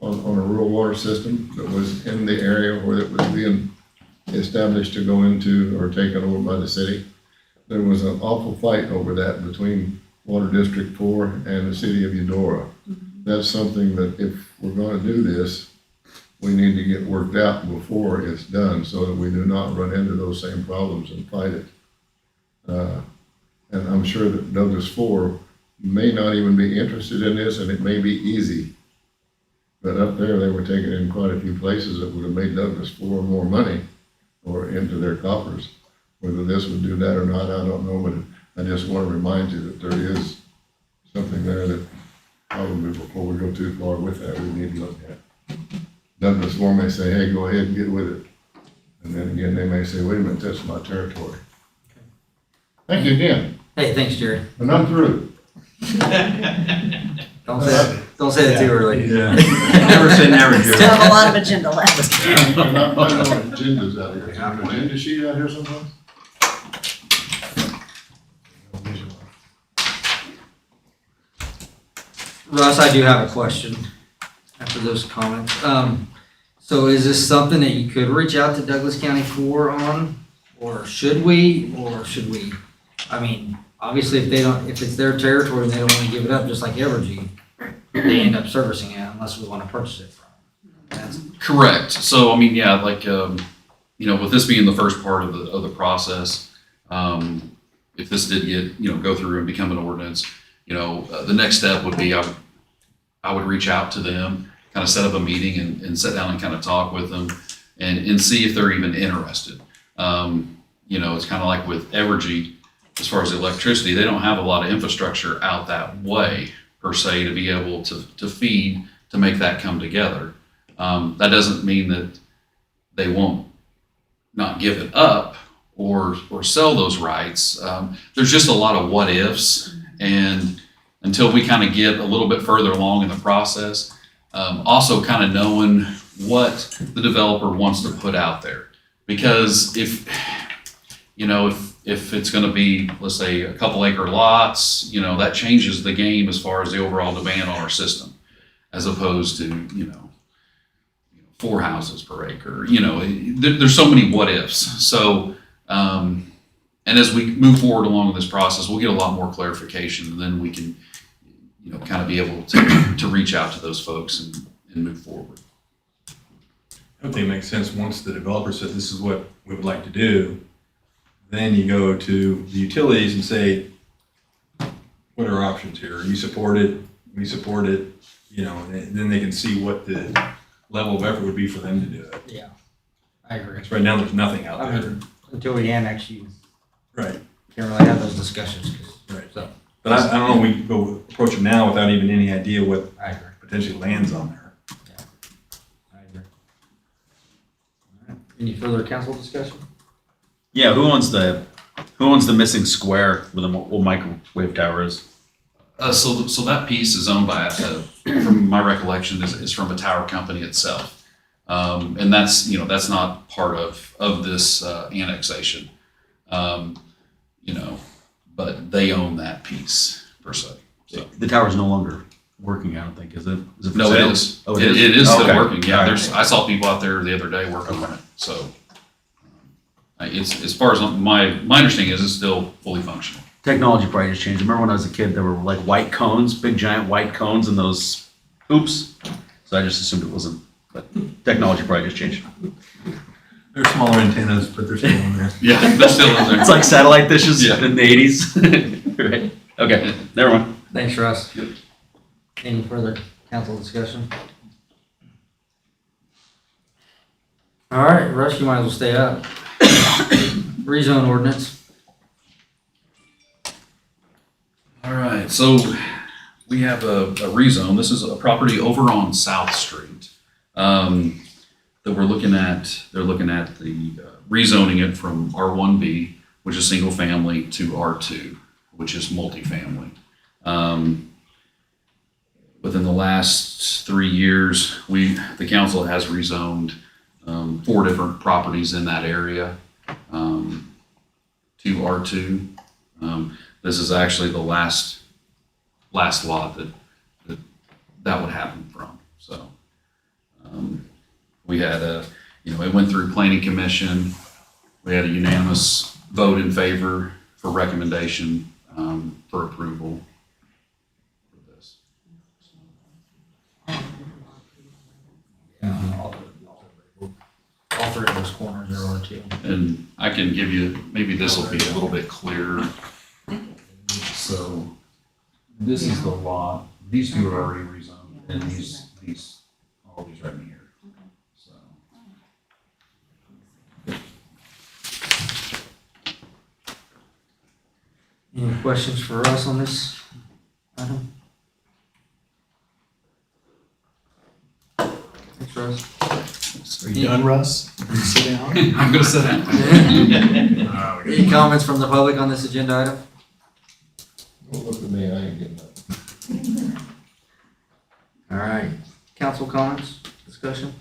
on a rural water system that was in the area where it was being established to go into or taken over by the city. There was an awful fight over that between Water District 4 and the city of Eudora. That's something that if we're gonna do this, we need to get worked out before it's done so that we do not run into those same problems and fight it. And I'm sure that Douglas 4 may not even be interested in this, and it may be easy. But up there, they were taking in quite a few places that would have made Douglas 4 more money or into their coffers. Whether this would do that or not, I don't know, but I just want to remind you that there is something there that probably before we go too far with that, we need to look at. Douglas 4 may say, hey, go ahead and get with it. And then again, they may say, wait a minute, that's my territory. Thank you again, Hey, thanks, Jerry. and I'm through. Don't say it too early. Yeah. Never say never, Still Jerry. have a lot of agenda left. I'm not planning on agendas out here. Is there an agenda sheet out here someplace? Russ, I do have a question after those comments. So is this something that you could reach out to Douglas County 4 on? Or should we? I mean, obviously if it's their territory and they don't want to give it up, just like Evergy, they end up servicing it unless we want to purchase it from them. That's Correct. So, with this being the first part of the process, if this did get, go through and become an ordinance, the next step would be I would reach out to them, kind of set up a meeting and sit down and kind of talk with them and see if they're even interested. It's kind of like with Evergy, as far as the electricity, they don't have a lot of infrastructure out that way per se to be able to feed, to make that come together. That doesn't mean that they won't not give it up or sell those rights. There's just a lot of what ifs, and until we kind of get a little bit further along in the process, also kind of knowing what the developer wants to put out there. Because if it's going to be, let's say, a couple acre lots, that changes the game as far as the overall demand on our system, as opposed to 4 houses per acre. There's so many what ifs. So, and as we move forward along in this process, we'll get a lot more clarification, and then we can, kind of be able to reach out to those folks and move forward. I think it makes sense, once the developer says this is what we would like to do, then you go to the utilities and say, what are our options here? You support it, we support it, and then they can see what the level of effort would be for them to do it. Yeah, I agree. Because right now, there's nothing out I there. mean, until we annex, you Right. can't really have those discussions. Right. So, But I don't know, we go approach them now without even any idea what I agree. potentially lands on there. I agree. All right. Any further council discussion? Yeah, who owns the missing square where the microwave tower is? So that piece is owned by, from my recollection, is from a tower company itself. And that's, that's not part of this annexation. But they own that piece per se. So. The tower's no longer working, I don't think, is it? Is it for No, it sale? is. Oh, It is still Okay. working. Yeah, All right. I saw people out there the other day working on it. So it's, as far as my understanding is, it's still fully functional. Technology probably just changed. I remember when I was a kid, there were like white cones, big giant white cones in those hoops. So I just assumed it wasn't, but technology probably just changed. They're smaller antennas, but they're still in there. Yeah, they're still in there. It's like satellite dishes Yeah. in the 80s. Right. Okay, never mind. Thanks, Russ. Any further council discussion? All right, Russ, you might as well stay up. Rezone ordinance. All right, so we have a rezone. This is a property over on South Street that we're looking at. They're looking at the rezoning it from R1B, which is single family, to R2, which is multifamily. Within the last 3 years, the council has rezoned 4 different properties in that area to R2. This is actually the last lot that would happen from. So we had it went through planning commission. We had a unanimous vote in favor for recommendation for approval for this. All three of those corners are R2. And I can give you, maybe this will be a little bit clearer. So this is the lot. These two are already rezoned, and all these right in here. So. Any questions for us on this item? Thanks, Russ. Are you done, Russ? Can you sit down? I'm gonna sit down. Any comments from the public on this agenda item? Don't look at me, I ain't getting that. All right, council comments, discussion?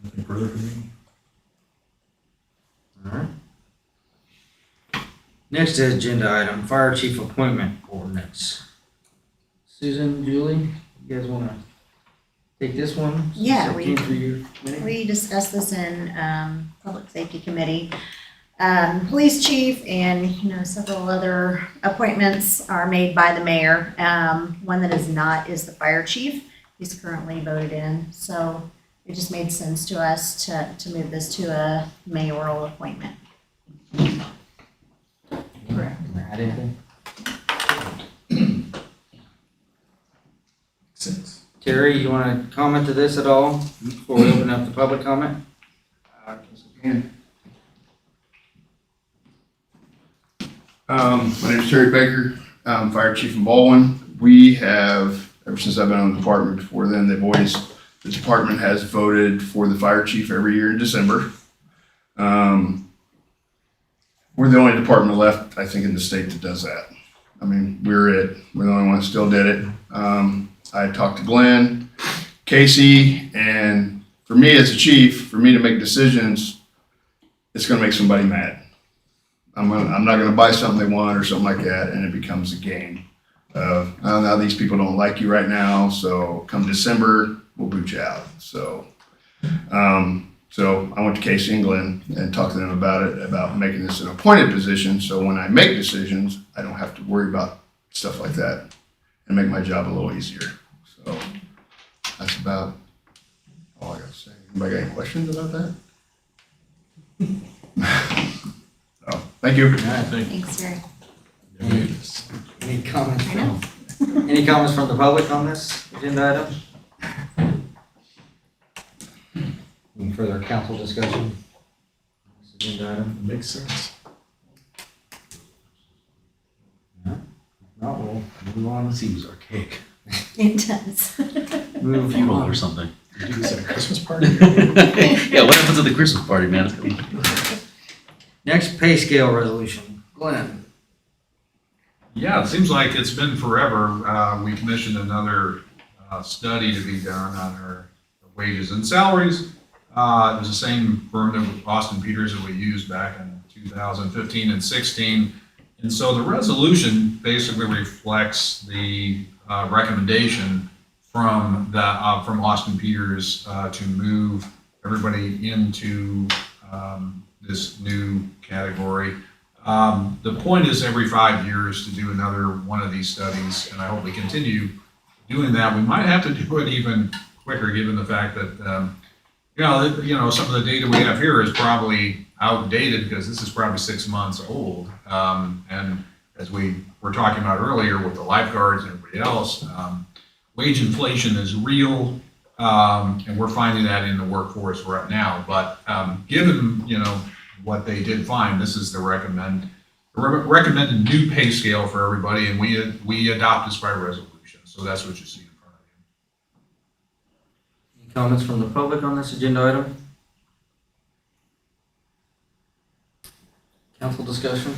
Nothing further from me? All right. Next agenda item, fire chief appointment ordinance. Susan, Julie, you guys wanna take this one? Yeah, Since it we- came through your committee? We discussed this in Public Safety Committee. Police chief and, several other appointments are made by the mayor. One that is not is the fire chief. He's currently voted in, so it just made sense to us to move this to a mayoral appointment. Correct. Add anything? Six. Terry, you wanna comment to this at all before we open up the public comment? My name is Terry Baker, I'm Fire Chief in Baldwin. We have, ever since I've been on the department, before then, the department has voted for the fire chief every year in December. We're the only department left, I think, in the state that does that. I mean, we're the only one that still did it. I talked to Glenn, Casey, and for me as a chief, for me to make decisions, it's gonna make somebody mad. I'm not gonna buy something they want or something like that, and it becomes a game of, oh, now these people don't like you right now, so come December, we'll boot you out. So I went to Casey and Glenn and talked to them about making this an appointed position, so when I make decisions, I don't have to worry about stuff like that and make my job a little easier. So that's about all I got to say. Anybody got any questions about that? Thank you. All right, Thanks, Terry. any comments from the public on this agenda item? Any further council discussion? on this agenda item? Makes sense. No, we'll move on. Seems archaic. It does. Move Funeral on. or something. Do this at a Christmas party? Yeah, what happens at the Christmas party, man? Next pay scale resolution, Glenn. Yeah, it seems like it's been forever. We commissioned another study to be done on our wages and salaries. It was the same firm that was Austin Peters that we used back in 2015 and 16. And so the resolution basically reflects the recommendation from Austin Peters to move everybody into this new category. The point is every 5 years to do another one of these studies, and I hope we continue doing that. We might have to do it even quicker, given the fact that some of the data we have here is probably outdated because this is probably 6 months old. And as we were talking about earlier with the lifeguards and everybody else, wage inflation is real, and we're finding that in the workforce right now. But given what they did find, this is the recommended new pay scale for everybody, and we adopt this by resolution. So that's what you see in front of you. Any comments from the public on this agenda item? Council discussion?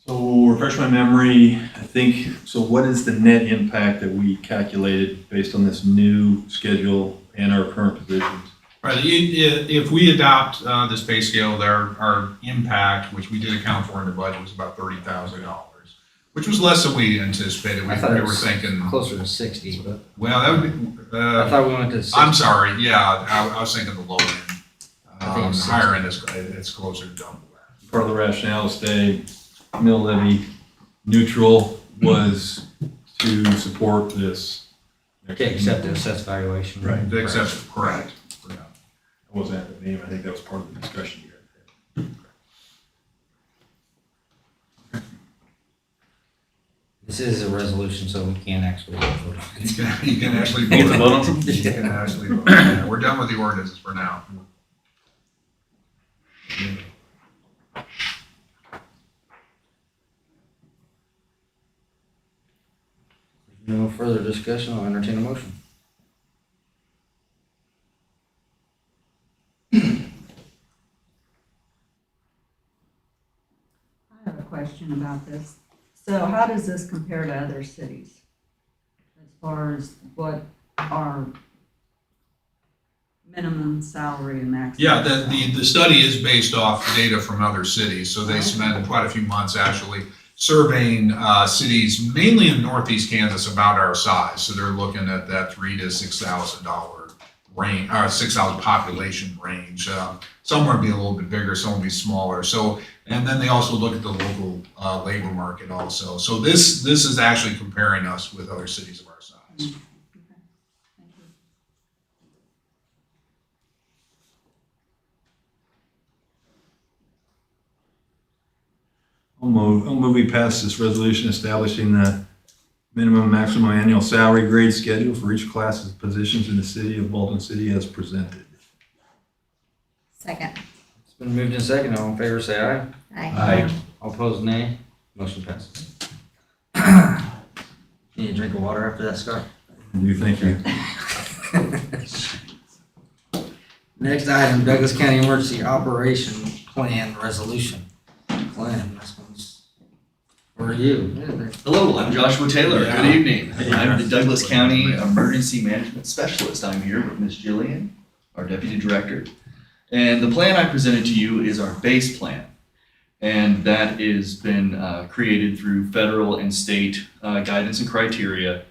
So refresh my memory, I think, so what is the net impact that we calculated based on this new schedule and our current positions? Right, if we adopt this pay scale, our impact, which we did account for in the budget, was about $30,000, which was less than we anticipated. We I thought it were was thinking, closer to 60, but well, that would be, I thought we went to 60. I'm sorry, yeah, I was thinking the low end. I think it's The higher end is it's closer to double that. Part of the rationale to stay mill levy neutral was to support this. Okay, accept the assessed valuation. Right. The exception, correct. I wasn't at the name, I think that was part of the discussion here. This is a resolution, so we can't actually vote on it. You can actually You get to vote on it. something? You can actually vote on it. We're done with the ordinances for now. No further discussion, I'll entertain a motion. I have a question about this. So how does this compare to other cities? As far as what our minimum salary and maximum? Yeah, salary? the study is based off data from other cities, so they spent quite a few months actually surveying cities, mainly in northeast Kansas, about our size. So they're looking at that $3,000 to $6,000 range, or 6,000 population range. Some will be a little bit bigger, some will be smaller. So, and then they also look at the local labor market also. So this is actually comparing us with other cities of our size. Okay. Thank you. I'll move we pass this resolution establishing the minimum and maximum annual salary grade schedule for each class of positions in the city of Baldwin City as presented. Second. It's been moved in second, all in favor say aye. Aye. All opposed nay. Motion passes. Need a drink of water after that, Scott? Thank you. Next item, Douglas County Emergency Operation Plan Resolution. Glenn, this one's for you. Hello, I'm Joshua Taylor. Yeah. Good evening. I'm the Douglas County Emergency Management Specialist. I'm here with Ms. Jillian, our Deputy Director. And the plan I presented to you is our base plan. And that has been created through federal and state guidance and criteria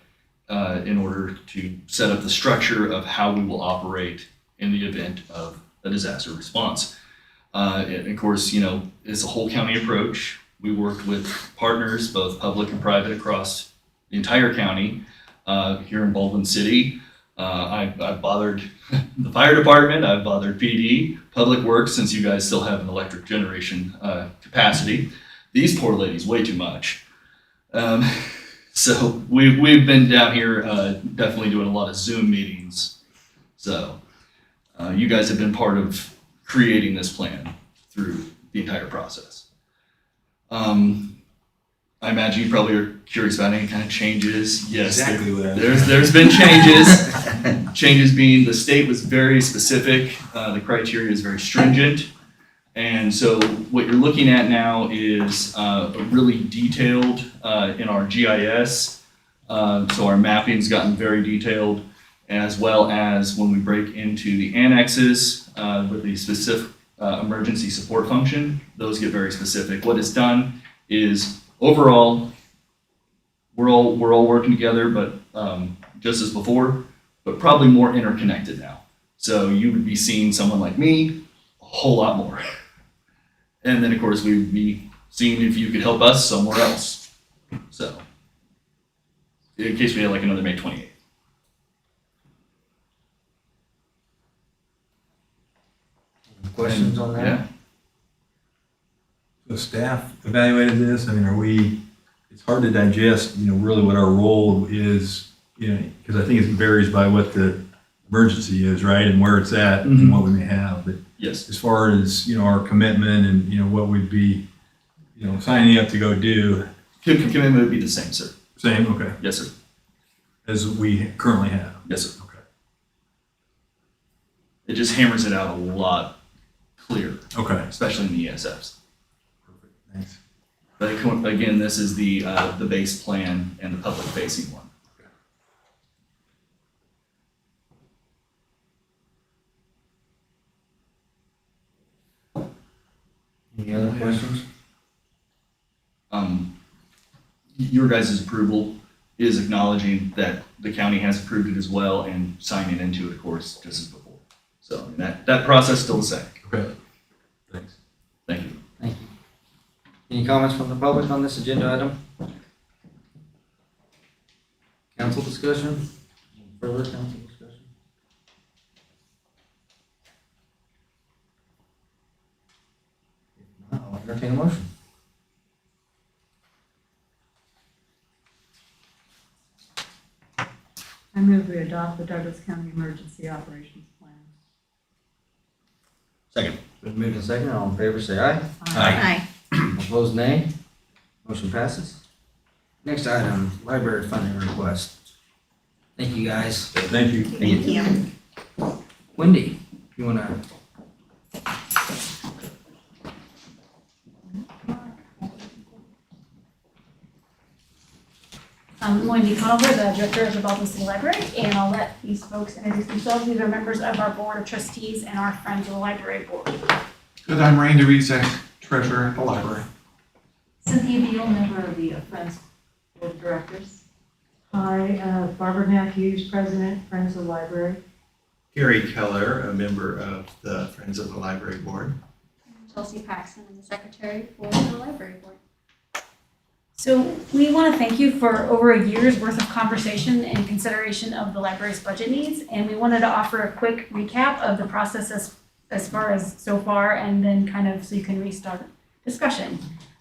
in order to set up the structure of how we will operate in the event of a disaster response. And of course, it's a whole county approach. We worked with partners, both public and private, across the entire county. Here in Baldwin City, I've bothered the fire department, I've bothered PD, Public Works, since you guys still have an electric generation capacity. These poor ladies, way too much. So we've been down here definitely doing a lot of Zoom meetings. So you guys have been part of creating this plan through the entire process. I imagine you probably are curious about any kind of changes. Yes, Exactly what I. there's been changes. Changes being the state was very specific. The criteria is very stringent. And so what you're looking at now is a really detailed in our GIS. So our mapping's gotten very detailed, as well as when we break into the annexes with the specific emergency support function, those get very specific. What is done is overall, we're all working together, but just as before, but probably more interconnected now. So you would be seeing someone like me a whole lot more. And then, of course, we would be seeing if you could help us somewhere else. So, in case we had like another May 28th. Questions on that? Yeah. The staff evaluated this. I mean, it's hard to digest, really what our role is, because I think it varies by what the emergency is, right? And where it's at and what we may have. But Yes. as far as, our commitment and, what we'd be, signing up to go do, Commitment would be the same, sir. same, okay, Yes, sir. as we currently have. Yes, sir. Okay. It just hammers it out a lot clearer, Okay. especially in the ESFs. Perfect. Thanks. But again, this is the base plan and the public facing one. Any other questions? Your guys' approval is acknowledging that the county has approved it as well and signing into it, of course, just as before. So that process is still the same. Okay. Thanks. Thank you. Thank you. Any comments from the public on this agenda item? Council discussion? Further council discussion? If not, I'll entertain a motion. I move we adopt the Douglas County Emergency Operations Plan. Second. Been moved and seconded, all in favor say aye. Aye. Opposed, nay. Motion passes. Next item, library funding request. Thank you, guys. Thank you. Thank you. Wendy, you wanna? I'm Wendy Conover, the Director of the Baldwin City Library, and I'll let these folks introduce themselves. These are members of our Board of Trustees and our Friends of the Library Board. Good, I'm Randy Reesack, treasurer at the library. Cynthia Beal, member of the Friends Board of Directors. Hi, Barbara Matthews, President, Friends of the Library. Gary Keller, a member of the Friends of the Library Board. Chelsea Paxton, I'm the secretary for the library board. So we want to thank you for over a year's worth of conversation and consideration of the library's budget needs, and we wanted to offer a quick recap of the process as far as so far, and then kind of so you can restart discussion.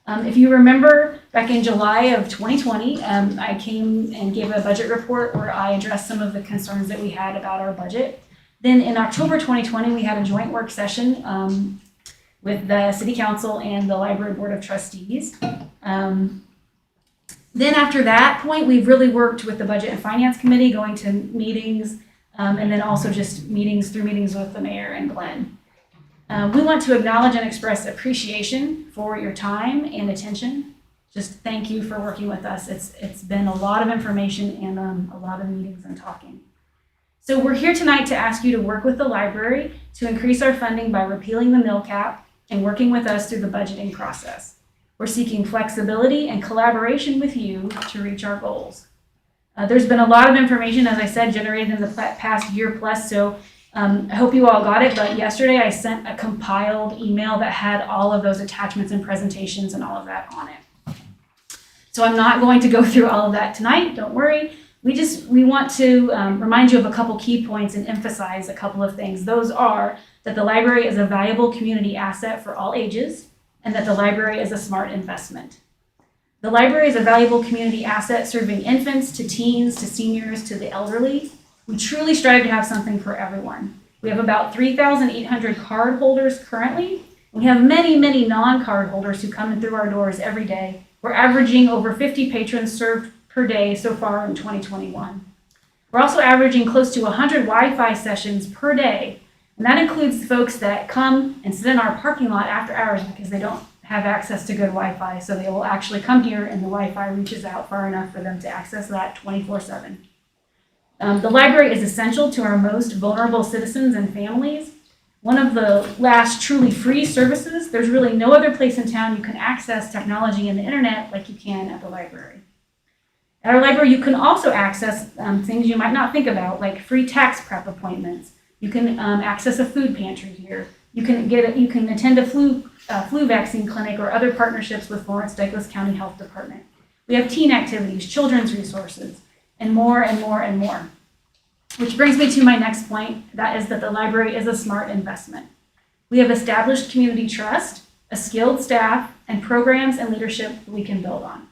If you remember, back in July of 2020, I came and gave a budget report where I addressed some of the concerns that we had about our budget. Then in October 2020, we had a joint work session with the City Council and the Library Board of Trustees. Then after that point, we've really worked with the Budget and Finance Committee, going to meetings, and then also just through meetings with the mayor and Glenn. We want to acknowledge and express appreciation for your time and attention. Just thank you for working with us. It's been a lot of information and a lot of meetings and talking. So we're here tonight to ask you to work with the library to increase our funding by repealing the mill cap and working with us through the budgeting process. We're seeking flexibility and collaboration with you to reach our goals. There's been a lot of information, as I said, generated in the past year plus, so I hope you all got it, but yesterday I sent a compiled email that had all of those attachments and presentations and all of that on it. So I'm not going to go through all of that tonight, don't worry. We want to remind you of a couple key points and emphasize a couple of things. Those are that the library is a valuable community asset for all ages, and that the library is a smart investment. The library is a valuable community asset serving infants to teens to seniors to the elderly. We truly strive to have something for everyone. We have about 3,800 card holders currently. We have many, many non-card holders who come in through our doors every day We're averaging over 50 patrons served per day so far in 2021. We're also averaging close to 100 Wi-Fi sessions per day, and that includes folks that come and sit in our parking lot after hours because they don't have access to good Wi-Fi, so they will actually come here and the Wi-Fi reaches out far enough for them to access that 24/7. The library is essential to our most vulnerable citizens and families. One of the last truly free services. There's really no other place in town you can access technology and the internet like you can at the library. At our library, you can also access things you might not think about, like free tax prep appointments. You can access a food pantry here. You can attend a flu vaccine clinic or other partnerships with Florence Douglas County Health Department. We have teen activities, children's resources, and more and more and more. Which brings me to my next point, that is that the library is a smart investment. We have established community trust, a skilled staff, and programs and leadership we can build on.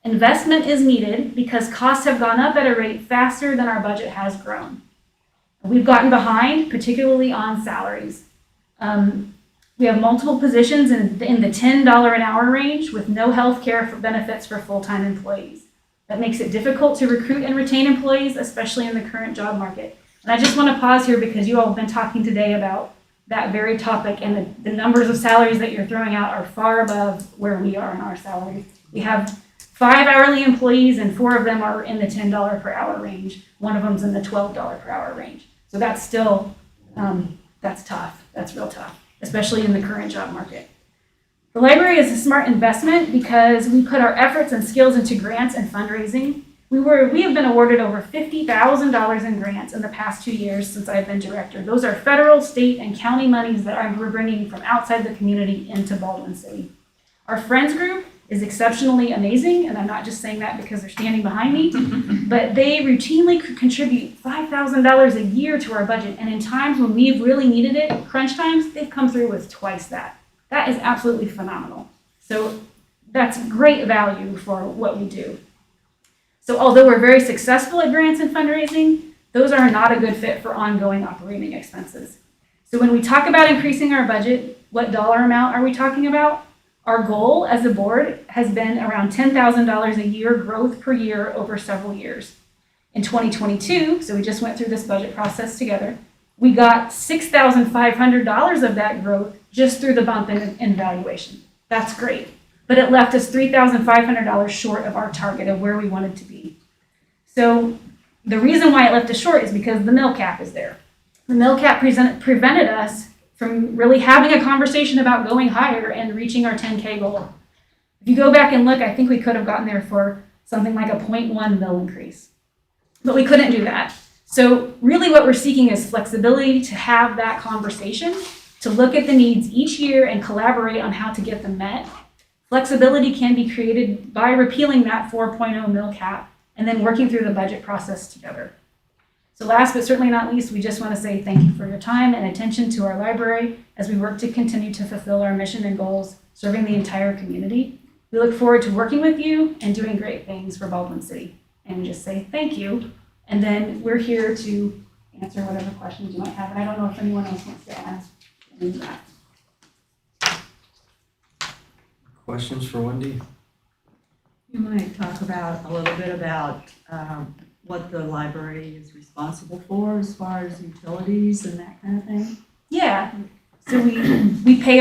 Investment is needed because costs have gone up at a rate faster than our budget has grown. We've gotten behind, particularly on salaries. We have multiple positions in the $10 an hour range with no health care benefits for full-time employees. That makes it difficult to recruit and retain employees, especially in the current job market. And I just want to pause here because you all have been talking today about that very topic, and the numbers of salaries that you're throwing out are far above where we are in our salaries. We have 5 hourly employees and 4 of them are in the $10 per hour range. One of them's in the $12 per hour range. So that's still, that's tough. That's real tough, especially in the current job market. The library is a smart investment because we put our efforts and skills into grants and fundraising. We have been awarded over $50,000 in grants in the past 2 years since I've been director. Those are federal, state, and county monies that we're bringing from outside the community into Baldwin City. Our Friends group is exceptionally amazing, and I'm not just saying that because they're standing behind me, but they routinely contribute $5,000 a year to our budget, and in times when we've really needed it, crunch times, they've come through with twice that. That is absolutely phenomenal. So that's great value for what we do. So although we're very successful at grants and fundraising, those are not a good fit for ongoing operating expenses. So when we talk about increasing our budget, what dollar amount are we talking about? Our goal as a board has been around $10,000 a year growth per year over several years. In 2022, so we just went through this budget process together, we got $6,500 of that growth just through the bump in valuation. That's great. But it left us $3,500 short of our target of where we wanted to be. So the reason why it left us short is because the mill cap is there. The mill cap prevented us from really having a conversation about going higher and reaching our 10K goal. If you go back and look, I think we could have gotten there for something like a 0.1 mill increase. But we couldn't do that. So really what we're seeking is flexibility to have that conversation, to look at the needs each year and collaborate on how to get them met. Flexibility can be created by repealing that 4.0 mill cap and then working through the budget process together. So last but certainly not least, we just want to say thank you for your time and attention to our library as we work to continue to fulfill our mission and goals, serving the entire community. We look forward to working with you and doing great things for Baldwin City. And we just say thank you. And then we're here to answer whatever questions you might have. And I don't know if anyone else wants to ask any of that. Questions for Wendy? You might talk about a little bit about what the library is responsible for as far as utilities and that kind of thing. Yeah, so we pay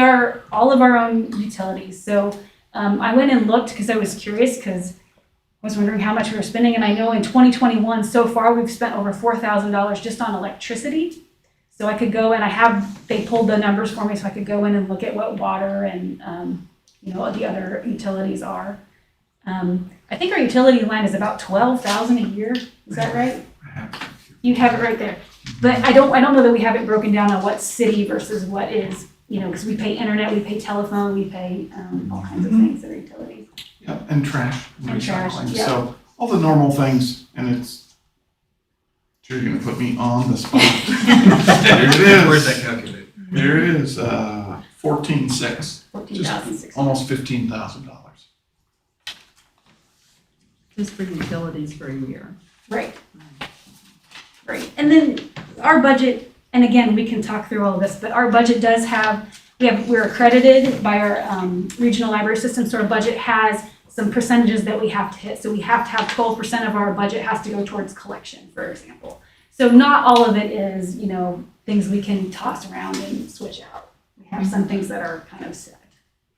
all of our own utilities. So I went and looked because I was curious because I was wondering how much we were spending. And I know in 2021, so far, we've spent over $4,000 just on electricity. So I could go and they pulled the numbers for me so I could go in and look at what water and what the other utilities are. I think our utility line is about $12,000 a year. Is that right? You have it right there. But I don't know that we have it broken down on what city versus what is, because we pay internet, we pay telephone, we pay all kinds of things that are utilities. Yep, and trash and And trash, recycling. yeah. So all the normal things, and you're gonna put me on the spot. There it is. Where's that calculated? There it is, 14,600. $14,600. Almost $15,000. Just for utilities for a year. Right. Right. And then our budget, and again, we can talk through all of this, but our budget does we're accredited by our regional library system, so our budget has some percentages that we have to hit. So we have to have 12% of our budget has to go towards collection, for example. So not all of it is, things we can toss around and switch out. We have some things that are kind of set.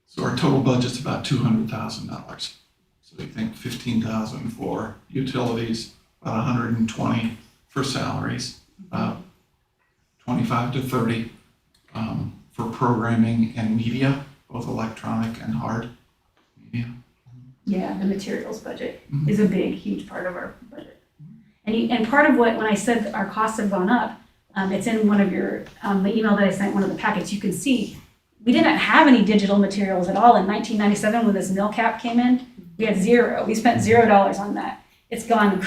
So our total budget's about $200,000. So we think 15,000 for utilities, about 120 for salaries, about 25 to 30 for programming and media, both electronic and hard media. Yeah, the materials budget is a big, huge part of our budget. And part of when I said our costs have gone up, it's in one of your, the email that I sent, one of the packets, you can see, we didn't have any digital materials at all in 1997 when this mill cap came in. We had zero. We spent $0 on that. It's gone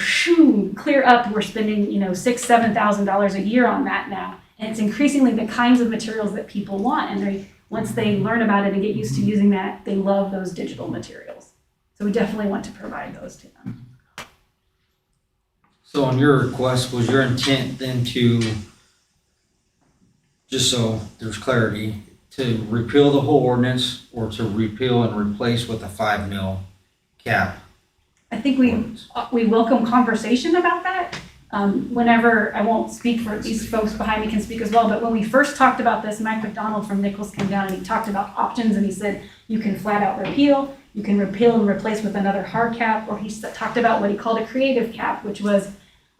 clear up. We're spending, $6,000, $7,000 a year on that now. And it's increasingly the kinds of materials that people want. And once they learn about it and get used to using that, they love those digital materials. So we definitely want to provide those to them. So on your request, was your intent then to, just so there's clarity, to repeal the whole ordinance or to repeal and replace with a 5 mil cap? I think we welcome conversation about that. Whenever, I won't speak for these folks behind me can speak as well, but when we first talked about this, Mike McDonald from Nichols came down and he talked about options and he said, you can flat out repeal, you can repeal and replace with another hard cap, or he talked about what he called a creative cap, which was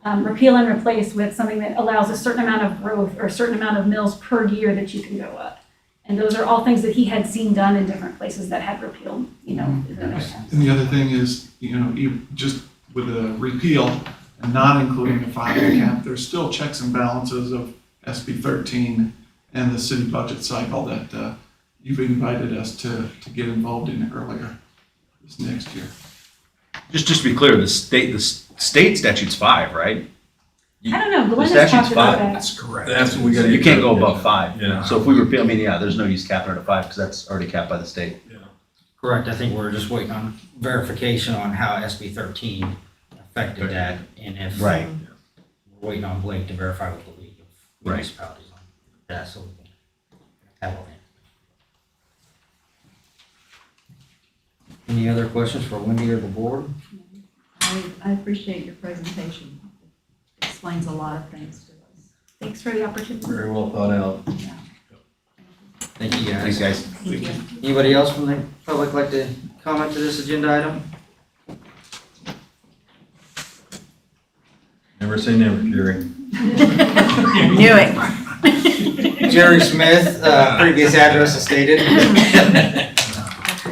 repeal and replace with something that allows a certain amount of growth or a certain amount of mills per year that you can go up. And those are all things that he had seen done in different places that had repealed, if that makes sense. And the other thing is, you just with a repeal and not including the 5 mil cap, there's still checks and balances of SB 13 and the city budget cycle that you've invited us to get involved in earlier this next year. Just to be clear, the state statute's 5, right? I don't know, Glenn The has statute's talked about 5. that. That's correct. That's what we got. You can't go above 5. Yeah. So if we repeal, there's no use capping it at 5 because that's already capped by the state. Correct, I think we're just waiting on verification on how SB 13 affected that, and if. Right. We're waiting on Blake to verify with the League of Right. Municipalities on that, so we can have all that. Any other questions for Wendy or the board? I appreciate your presentation. It explains a lot of things to us. Thanks for the opportunity. Very well thought out. Thank you, guys. Thanks, guys. Thank you. Anybody else from the public like to comment to this agenda item? Never say never, Jerry. Knew it. Jerry Smith, previous address is stated. I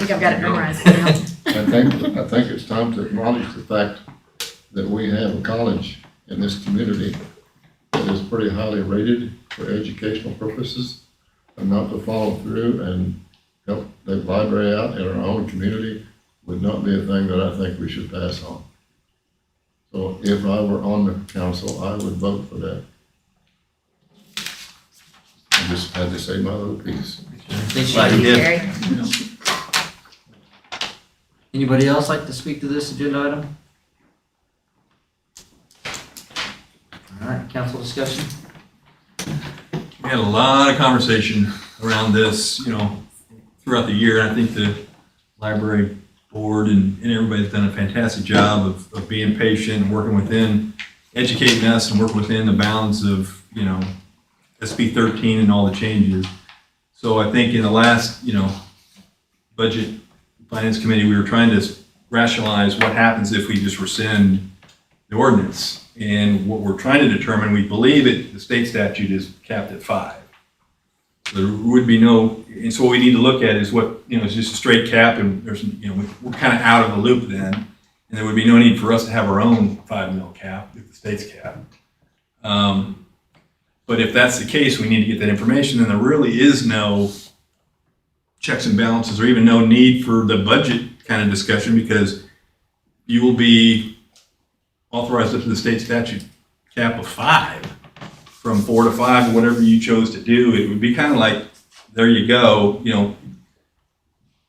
think I've got it memorized now. I think it's time to acknowledge the fact that we have a college in this community that is pretty highly rated for educational purposes, and not to follow through and help the library out in our own community would not be a thing that I think we should pass on. So if I were on the council, I would vote for that. I just had to say my little piece. Glad you did. Jerry. Anybody else like to speak to this agenda item? All right, council discussion. We had a lot of conversation around this, throughout the year. And I think the library board and everybody's done a fantastic job of being patient and working within, educating us and working within the bounds of, SB 13 and all the changes. So I think in the last, budget finance committee, we were trying to rationalize what happens if we just rescind the ordinance. And what we're trying to determine, we believe the state statute is capped at 5. So there would be and so what we need to look at is what, is just a straight cap, and there's, we're kind of out of the loop then. And there would be no need for us to have our own 5 mil cap if the state's cap. But if that's the case, we need to get that information, and there really is no checks and balances or even no need for the budget kind of discussion, because you will be authorized up to the state statute cap of 5, from 4 to 5, or whatever you chose to do. It would be kind of like, there you go,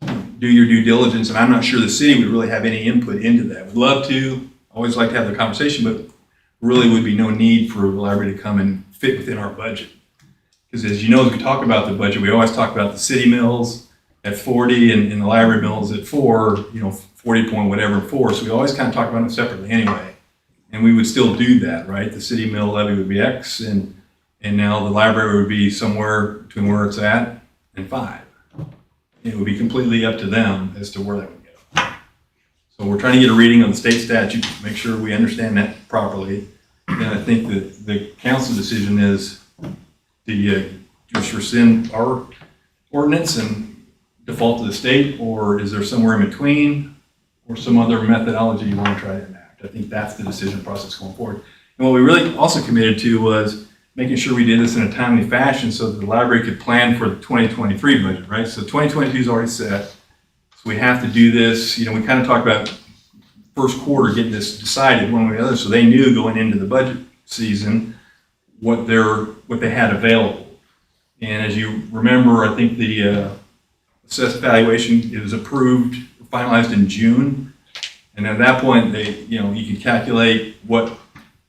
do your due diligence. And I'm not sure the city would really have any input into that. We'd love to, always like to have the conversation, but really would be no need for the library to come and fit within our budget. Because as you know, as we talk about the budget, we always talk about the city mills at 40 and the library mills at 4, 40 point whatever for, so we always kind of talk about them separately anyway. And we would still do that, right? The city mill levy would be X, and now the library would be somewhere between where it's at and 5. It would be completely up to them as to where they would go. So we're trying to get a reading on the state statute, make sure we understand that properly. And I think that the council decision is to just rescind our ordinance and default to the state, or is there somewhere in between, or some other methodology you want to try to enact? I think that's the decision process going forward. And what we really also committed to was making sure we did this in a timely fashion so that the library could plan for the 2023 budget, right? So 2022 is already set. So we have to do this, we kind of talked about first quarter getting this decided one way or the other, so they knew going into the budget season what they had available. And as you remember, I think the assessed valuation, it was approved, finalized in June. And at that point, you can calculate what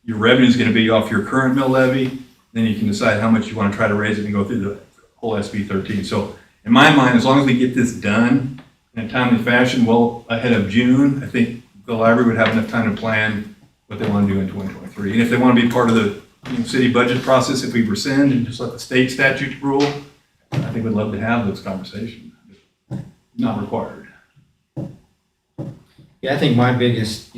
your revenue is going to be off your current mill levy. Then you can decide how much you want to try to raise it and go through the whole SB 13. So in my mind, as long as we get this done in a timely fashion, well ahead of June, I think the library would have enough time to plan what they want to do in 2023. And if they want to be part of the city budget process, if we rescind and just let the state statute rule, I think we'd love to have those conversations. Not required. Yeah, I think my biggest,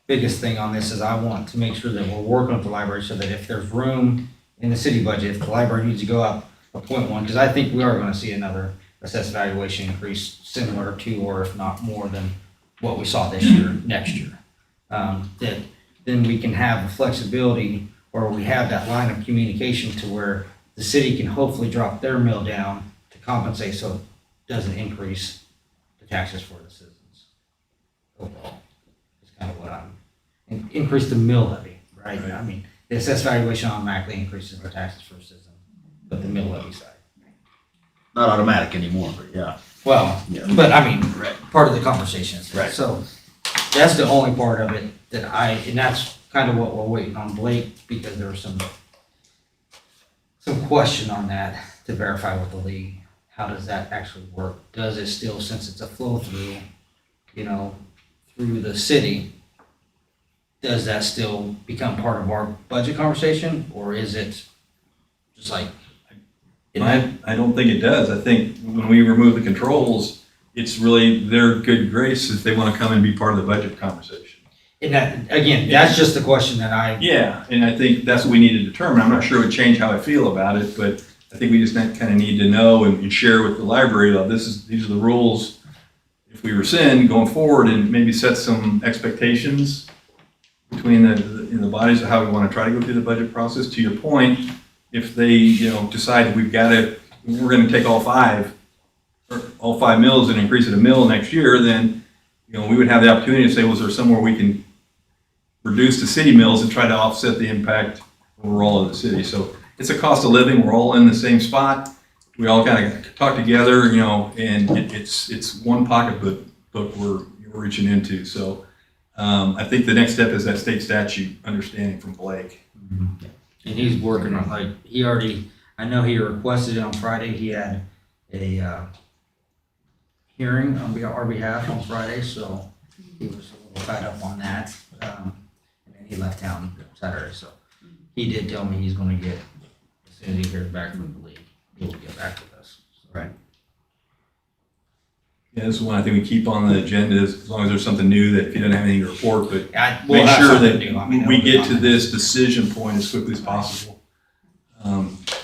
biggest thing on this is I want to make sure that we're working with the library so that if there's room in the city budget, if the library needs to go up a 0.1, because I think we are going to see another assessed valuation increase similar to, or if not more than what we saw this year, next year. That then we can have the flexibility, or we have that line of communication to where the city can hopefully drop their mill down to compensate so it doesn't increase the taxes for the citizens overall. It's kind of what increase the mill levy, right? I mean, the assessed valuation automatically increases the taxes for a citizen, but the mill levy side. Not automatic anymore, but yeah. Well, Yeah. but I mean, part of the conversation is, Right. So that's the only part of it that and that's kind of what we're waiting on Blake, because there was some question on that to verify with the league. How does that actually work? Does it still, since it's a flow through, through the city, does that still become part of our budget conversation, or is it just like? I don't think it does. I think when we remove the controls, it's really their good grace if they want to come and be part of the budget conversation. And that, again, that's just the question that Yeah, and I think that's what we need to determine. I'm not sure it would change how I feel about it, but I think we just kind of need to know and share with the library that these are the rules. If we rescind going forward, and maybe set some expectations between the bodies of how we want to try to go through the budget process. To your point, if they decide we're going to take all five mills and increase it a mill next year, then we would have the opportunity to say, was there somewhere we can reduce the city mills and try to offset the impact overall of the city? So it's a cost of living. We're all in the same spot. We all kind of talk together, and it's one pocketbook we're reaching into. So I think the next step is that state statute understanding from Blake. Mm-hmm. And he's working on, I know he requested it on Friday. He had a hearing on our behalf on Friday, so he was a little tied up on that. And then he left town Saturday, so he did tell me he's going to get, as soon as he hears back from the league, he will get back with us. So. Right. Yeah, this is one I think we keep on the agenda as long as there's something new that if you don't have anything to report, but We'll make have sure something that new. I mean, we get to this decision point as quickly as possible.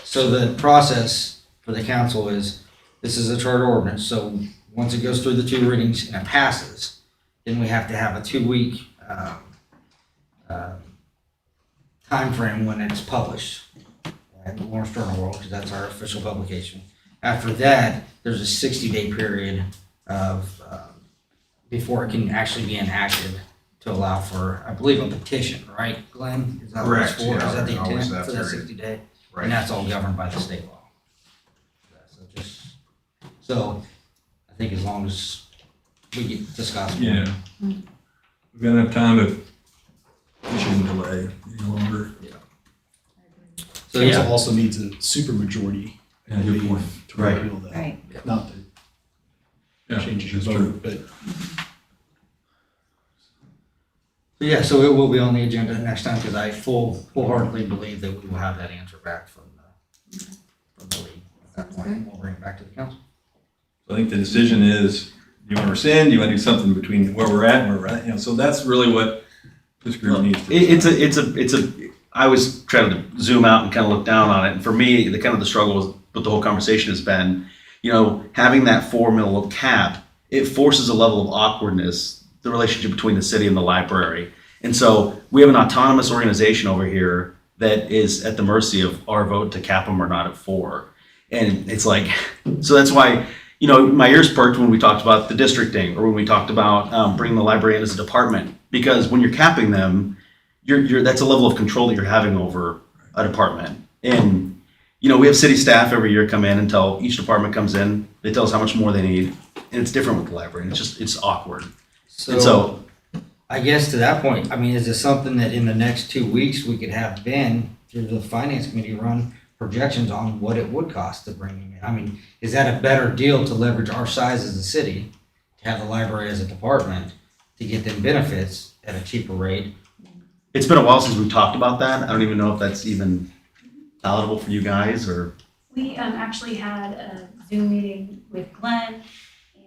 So the process for the council is, this is a charter ordinance, so once it goes through the 2 readings and it passes, then we have to have a 2-week time frame when it's published in the Lawrence Journal World, because that's our official publication. After that, there's a 60-day period of before it can actually be enacted to allow for, I believe, a petition, right, Glenn? Is that what it's Correct, for? yeah, Is that the always intent for that that 60-day? Right. And that's all governed by the state law. So I think as long as we get discussed. Yeah. We've got enough time to, we shouldn't delay any longer. So Council yeah, also needs a supermajority Yeah, good point. to repeal that. Right. Not that Yeah, changes commissioners That's true. vote, but Yeah, so it will be on the agenda next time, because I wholeheartedly believe that we will have that answer back from the league. At that point, we'll bring it back to the council. So I think the decision is, do you want to rescind, do you want to do something between where we're at and where we're at? You know, so that's really what this group needs to decide. I always try to zoom out and kind of look down on it. And for me, the struggle with the whole conversation has been, having that $4 million cap, it forces a level of awkwardness, the relationship between the city and the library. And so we have an autonomous organization over here that is at the mercy of our vote to cap them or not at 4. And it's like, so that's why, my ears perked when we talked about the districting or when we talked about bringing the library in as a department, because when you're capping them, that's a level of control that you're having over a department. And, we have city staff every year come in and tell each department comes in, they tell us how much more they need. And it's different with the library. And it's awkward. So I guess to that point, is this something that in the next 2 weeks, we could have Ben through the finance committee run projections on what it would cost to bring him in? Is that a better deal to leverage our size as a city, to have the library as a department, to get them benefits at a cheaper rate? It's been a while since we've talked about that. I don't even know if that's even palatable for you guys or. We actually had a Zoom meeting with Glenn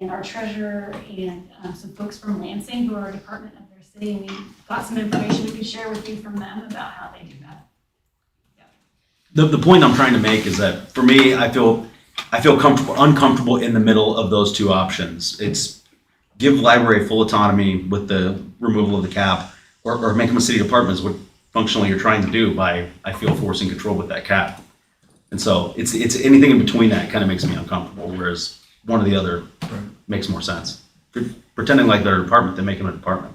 and our treasurer and some folks from Lansing who are a department of their city, and we got some information we could share with you from them about how they do that. The point I'm trying to make is that for me, I feel uncomfortable in the middle of those two options. It's give the library full autonomy with the removal of the cap, or make them a city department is what functionally you're trying to do by, I feel, forcing control with that cap. And so it's anything in between that kind of makes me uncomfortable, whereas one or the other makes more sense. Pretending like they're a department, they make them a department.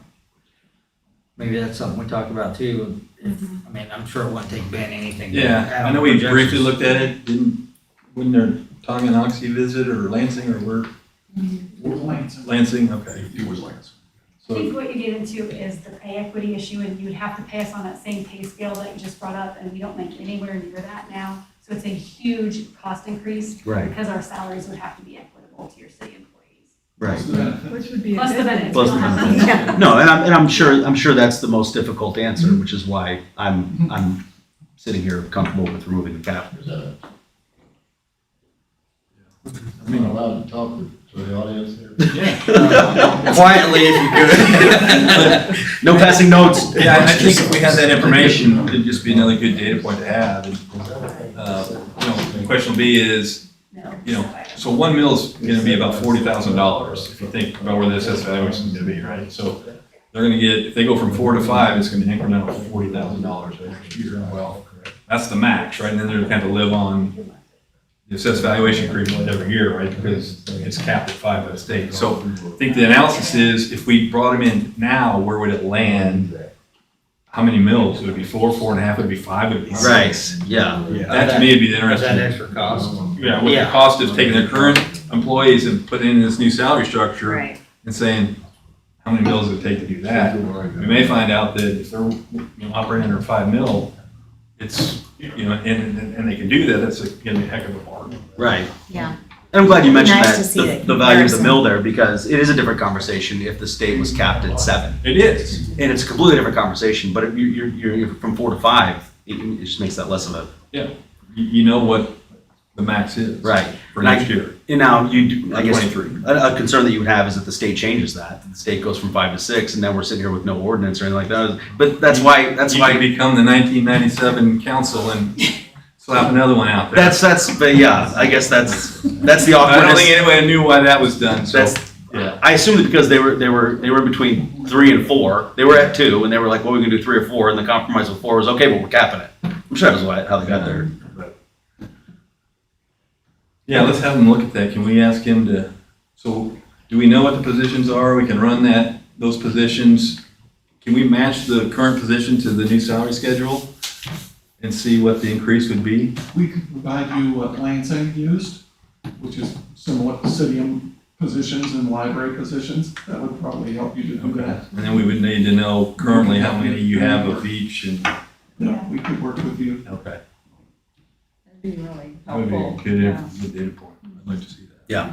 Maybe that's something we talk about too. I'm sure it wouldn't take Ben anything. to Yeah, add I on know we projections. briefly looked at it. Wasn't there Tonganoxie visit or Lansing or where? Lansing, okay. It was Lansing. I think what you get into is the pay equity issue, and you'd have to pay us on that same pay scale that you just brought up, and we don't make anywhere near that now. So it's a huge cost increase. Right. Because our salaries would have to be equitable to your city employees. Right. Which would be a Plus the good benefits. Plus We the don't have benefits. that. No, and I'm sure that's the most difficult answer, which is why I'm sitting here comfortable with removing the cap. I'm allowed to talk to the audience here. Quietly, if you could. No passing notes. Yeah, I think if we had that information, it'd just be another good data point to have. And, the question will be is, so 1 mil is gonna be about $40,000 if you think about where the assessed valuation is gonna be, right? So they're gonna get, if they go from 4 to 5, it's gonna be incremental $40,000 next year. Well, that's the max, right? And then they're gonna have to live on the assessed valuation increment every year, right? Because it's capped at 5 by the state. So I think the analysis is, if we brought them in now, where would it land? How many mills? Would it be 4, 4.5? Would it be 5? Would it be 6? Right, yeah. That to me would be the Is interesting. that extra cost? Yeah, what the Yeah. cost of taking their current employees and putting in this new salary structure Right. and saying, how many mills does it take to do that? We may find out that if they're operating under 5 mil, it's, and they can do that, that's gonna be a heck of a bargain. Right. Yeah. And I'm glad you mentioned Nice that, to see the value of the comparison. mill there, because it is a different conversation if the state was capped at 7. It is. And it's a completely different conversation, but if you're from 4 to 5, it just makes that less of a. Yeah. You know what the max is. Right. For And I- next year. And now I guess 23. a concern that you would have is that the state changes that. The state goes from 5 to 6, and then we're sitting here with no ordinance or anything like that. But that's why You can become the 1997 council and slap another one out there. but yeah, I guess that's the I awkwardness. don't think anyone knew why that was done, so. That's, yeah. I assumed that because they were between 3 and 4. They were at 2, and they were like, well, we can do 3 or 4, and the compromise with 4 was okay, but we're capping it. I'm sure that was how they got there. Yeah, let's have him look at that. Can we ask him to, so do we know what the positions are? We can run those positions. Can we match the current position to the new salary schedule and see what the increase would be? We could provide you what Lansing used, which is similar to city positions and library positions. That would probably help you to do that. And then we would need to know currently how many you have of each and, Yeah, we could work with you. okay. That'd be really That would be helpful. a good Yeah. good data point. I'd like to see that. Yeah.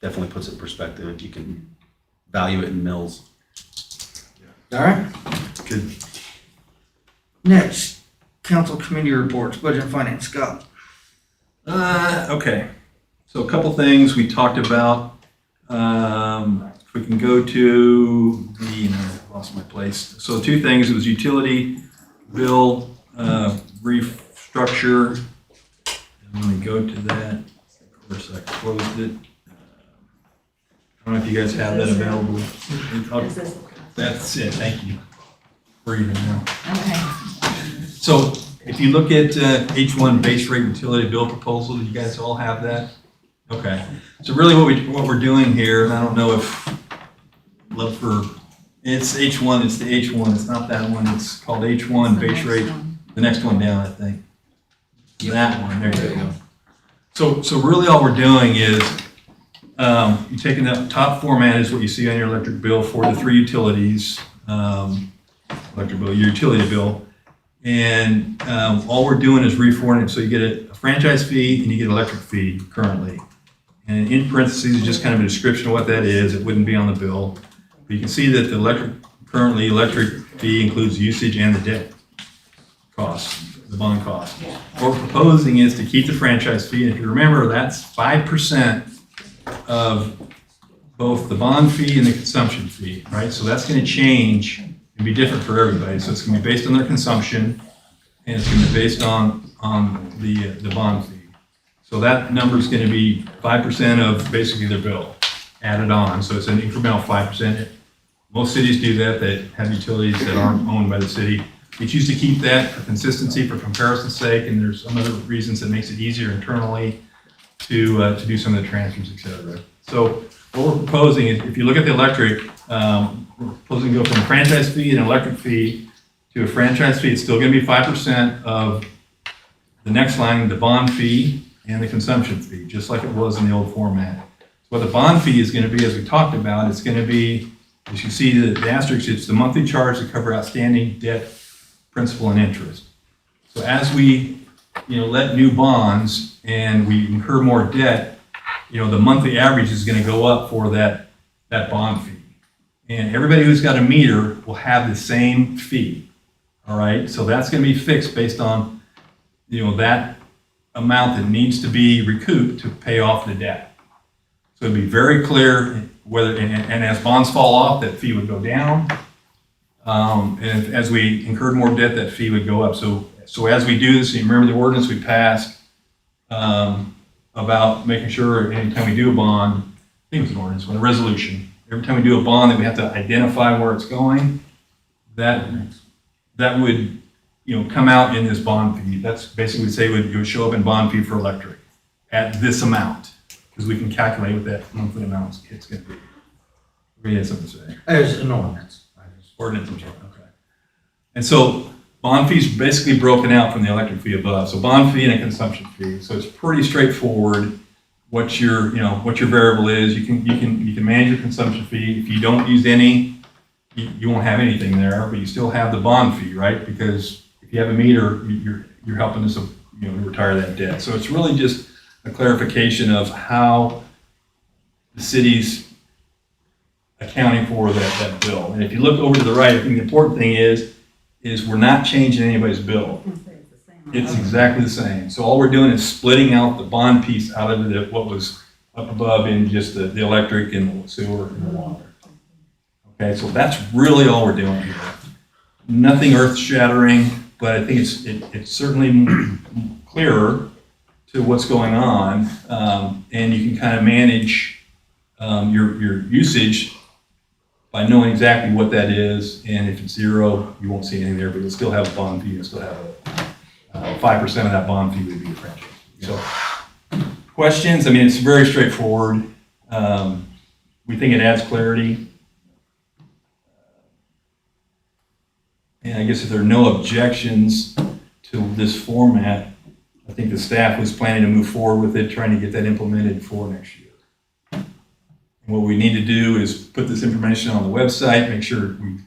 definitely puts it in perspective. You can value it in mills. All right. Good. Next, council committee reports, budget and finance, Scott. Okay, so a couple things we talked about. If we can go to I lost my place. So two things, it was utility bill restructure. And when we go to that, of course I closed it. I don't know if you guys have that available. That's it, thank you. Breathing now. Okay. So if you look at H1 base rate utility bill proposal, do you guys all have that? Okay. So really what we're doing here, and I don't know if it's H1, it's the H1, it's not that one, it's called H1 base rate, the next one down, I think. That one, there you go. So really all we're doing is you're taking the top format is what you see on your electric bill for the three utilities, electric bill, your utility bill. And all we're doing is reformatting it. So you get a franchise fee and you get an electric fee currently. And in parentheses is just kind of a description of what that is. It wouldn't be on the bill. But you can see that the electric fee includes usage and the debt cost, the bond cost. What we're proposing is to keep the franchise fee. And if you remember, that's 5% of both the bond fee and the consumption fee, right? So that's going to change and be different for everybody. So it's going to be based on their consumption, and it's going to be based on the bond fee. So that number is going to be 5% of basically their bill added on. So it's an incremental 5%. Most cities do that have utilities that aren't owned by the city. We choose to keep that for consistency, for comparison's sake, and there's some other reasons that makes it easier internally to do some of the transfers, et cetera. So what we're proposing is, if you look at the electric, we're proposing to go from a franchise fee and an electric fee to a franchise fee. It's still going to be 5% of the next line, the bond fee and the consumption fee, just like it was in the old format. So what the bond fee is going to be, as we talked about, it's going to be, as you see the asterisk, it's the monthly charge to cover outstanding debt, principal, and interest. So as we let new bonds and we incur more debt, the monthly average is going to go up for that bond fee. And everybody who's got a meter will have the same fee. All right, so that's going to be fixed based on that amount that needs to be recouped to pay off the debt. So it'd be very clear whether, and as bonds fall off, that fee would go down. And as we incurred more debt, that fee would go up. So as we do this, you remember the ordinance we passed about making sure anytime we do a bond, I think it was an ordinance, a resolution, every time we do a bond that we have to identify where it's going, that would come out in this bond fee. That's basically say it would show up in bond fee for electric at this amount, because we can calculate what that monthly amount it's going to be. We had something to say. There's an ordinance. Ordinance, okay. And so bond fees basically broken out from the electric fee above. So bond fee and a consumption fee. So it's pretty straightforward what your variable is. You can manage your consumption fee. If you don't use any, you won't have anything there, but you still have the bond fee, right? Because if you have a meter, you're helping us to retire that debt. So it's really just a clarification of how the city's accounting for that bill. And if you look over to the right, I think the important thing is we're not changing anybody's bill. It's exactly the same. So all we're doing is splitting out the bond piece out of what was up above in just the electric and the sewer and the water. Okay, so that's really all we're doing here. Nothing earth-shattering, but I think it's certainly clearer to what's going on, and you can kind of manage your usage by knowing exactly what that is. And if it's zero, you won't see anything there, but you'll still have a bond fee. You'll still have 5% of that bond fee would be your franchise. So questions? I mean, it's very straightforward. We think it adds clarity. And I guess if there are no objections to this format, I think the staff was planning to move forward with it, trying to get that implemented for next year. And what we need to do is put this information on the website, make sure we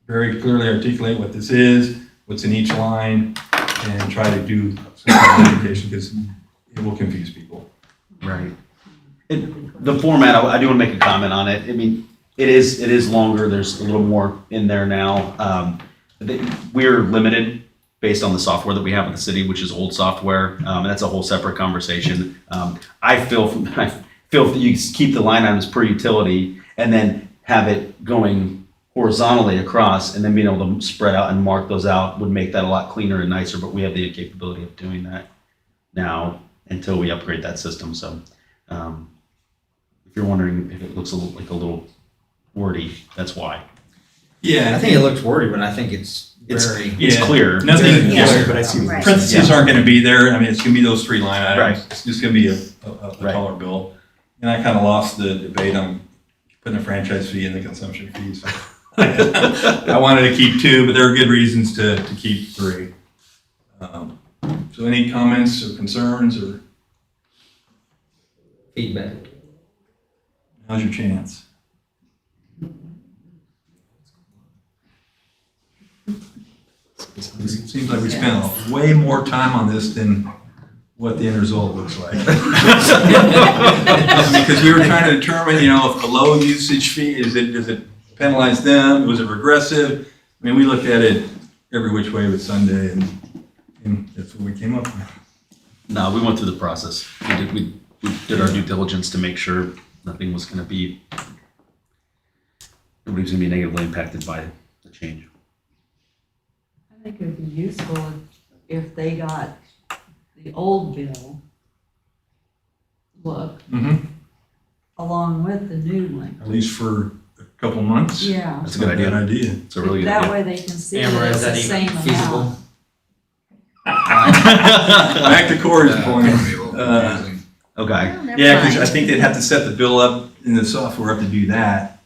very clearly articulate what this is, what's in each line, and try to do some kind of education, because it will confuse people. Right. The format, I do want to make a comment on it. I mean, it is longer. There's a little more in there now. We're limited based on the software that we have in the city, which is old software. And that's a whole separate conversation. I feel that you keep the line items per utility and then have it going horizontally across, and then being able to spread out and mark those out would make that a lot cleaner and nicer, but we have the capability of doing that now until we upgrade that system. So if you're wondering if it looks like a little wordy, that's why. Yeah, I think it looks wordy, but I think it's very. It's clear. Nothing, Yeah. yeah, But I see what Right. you're saying. parentheses aren't gonna be there. I mean, it's gonna be those 3 line items. Right. It's just gonna be a Right. dollar bill. And I kind of lost the debate on putting a franchise fee in the consumption fees. I wanted to keep 2, but there are good reasons to keep 3. So any comments or concerns, or Feedback. now's your chance? It seems like we spent way more time on this than what the end result looks like. Because we were trying to determine, if the low usage fee, does it penalize them? Was it regressive? I mean, we looked at it every which way with Sunday, and that's what we came up with. No, we went through the process. We did our due diligence to make sure nothing was going to be, nobody was going to be negatively impacted by the change. I think it would be useful if they got the old bill look along with the new one. At least for a couple months. Yeah. That's a good idea. It's a really good That idea. way they can see Amber, that is it's the that same even amount. feasible? Back to Corey's point. Okay. Well, never Yeah, because I mind. think they'd have to set the bill up in the software up to do that.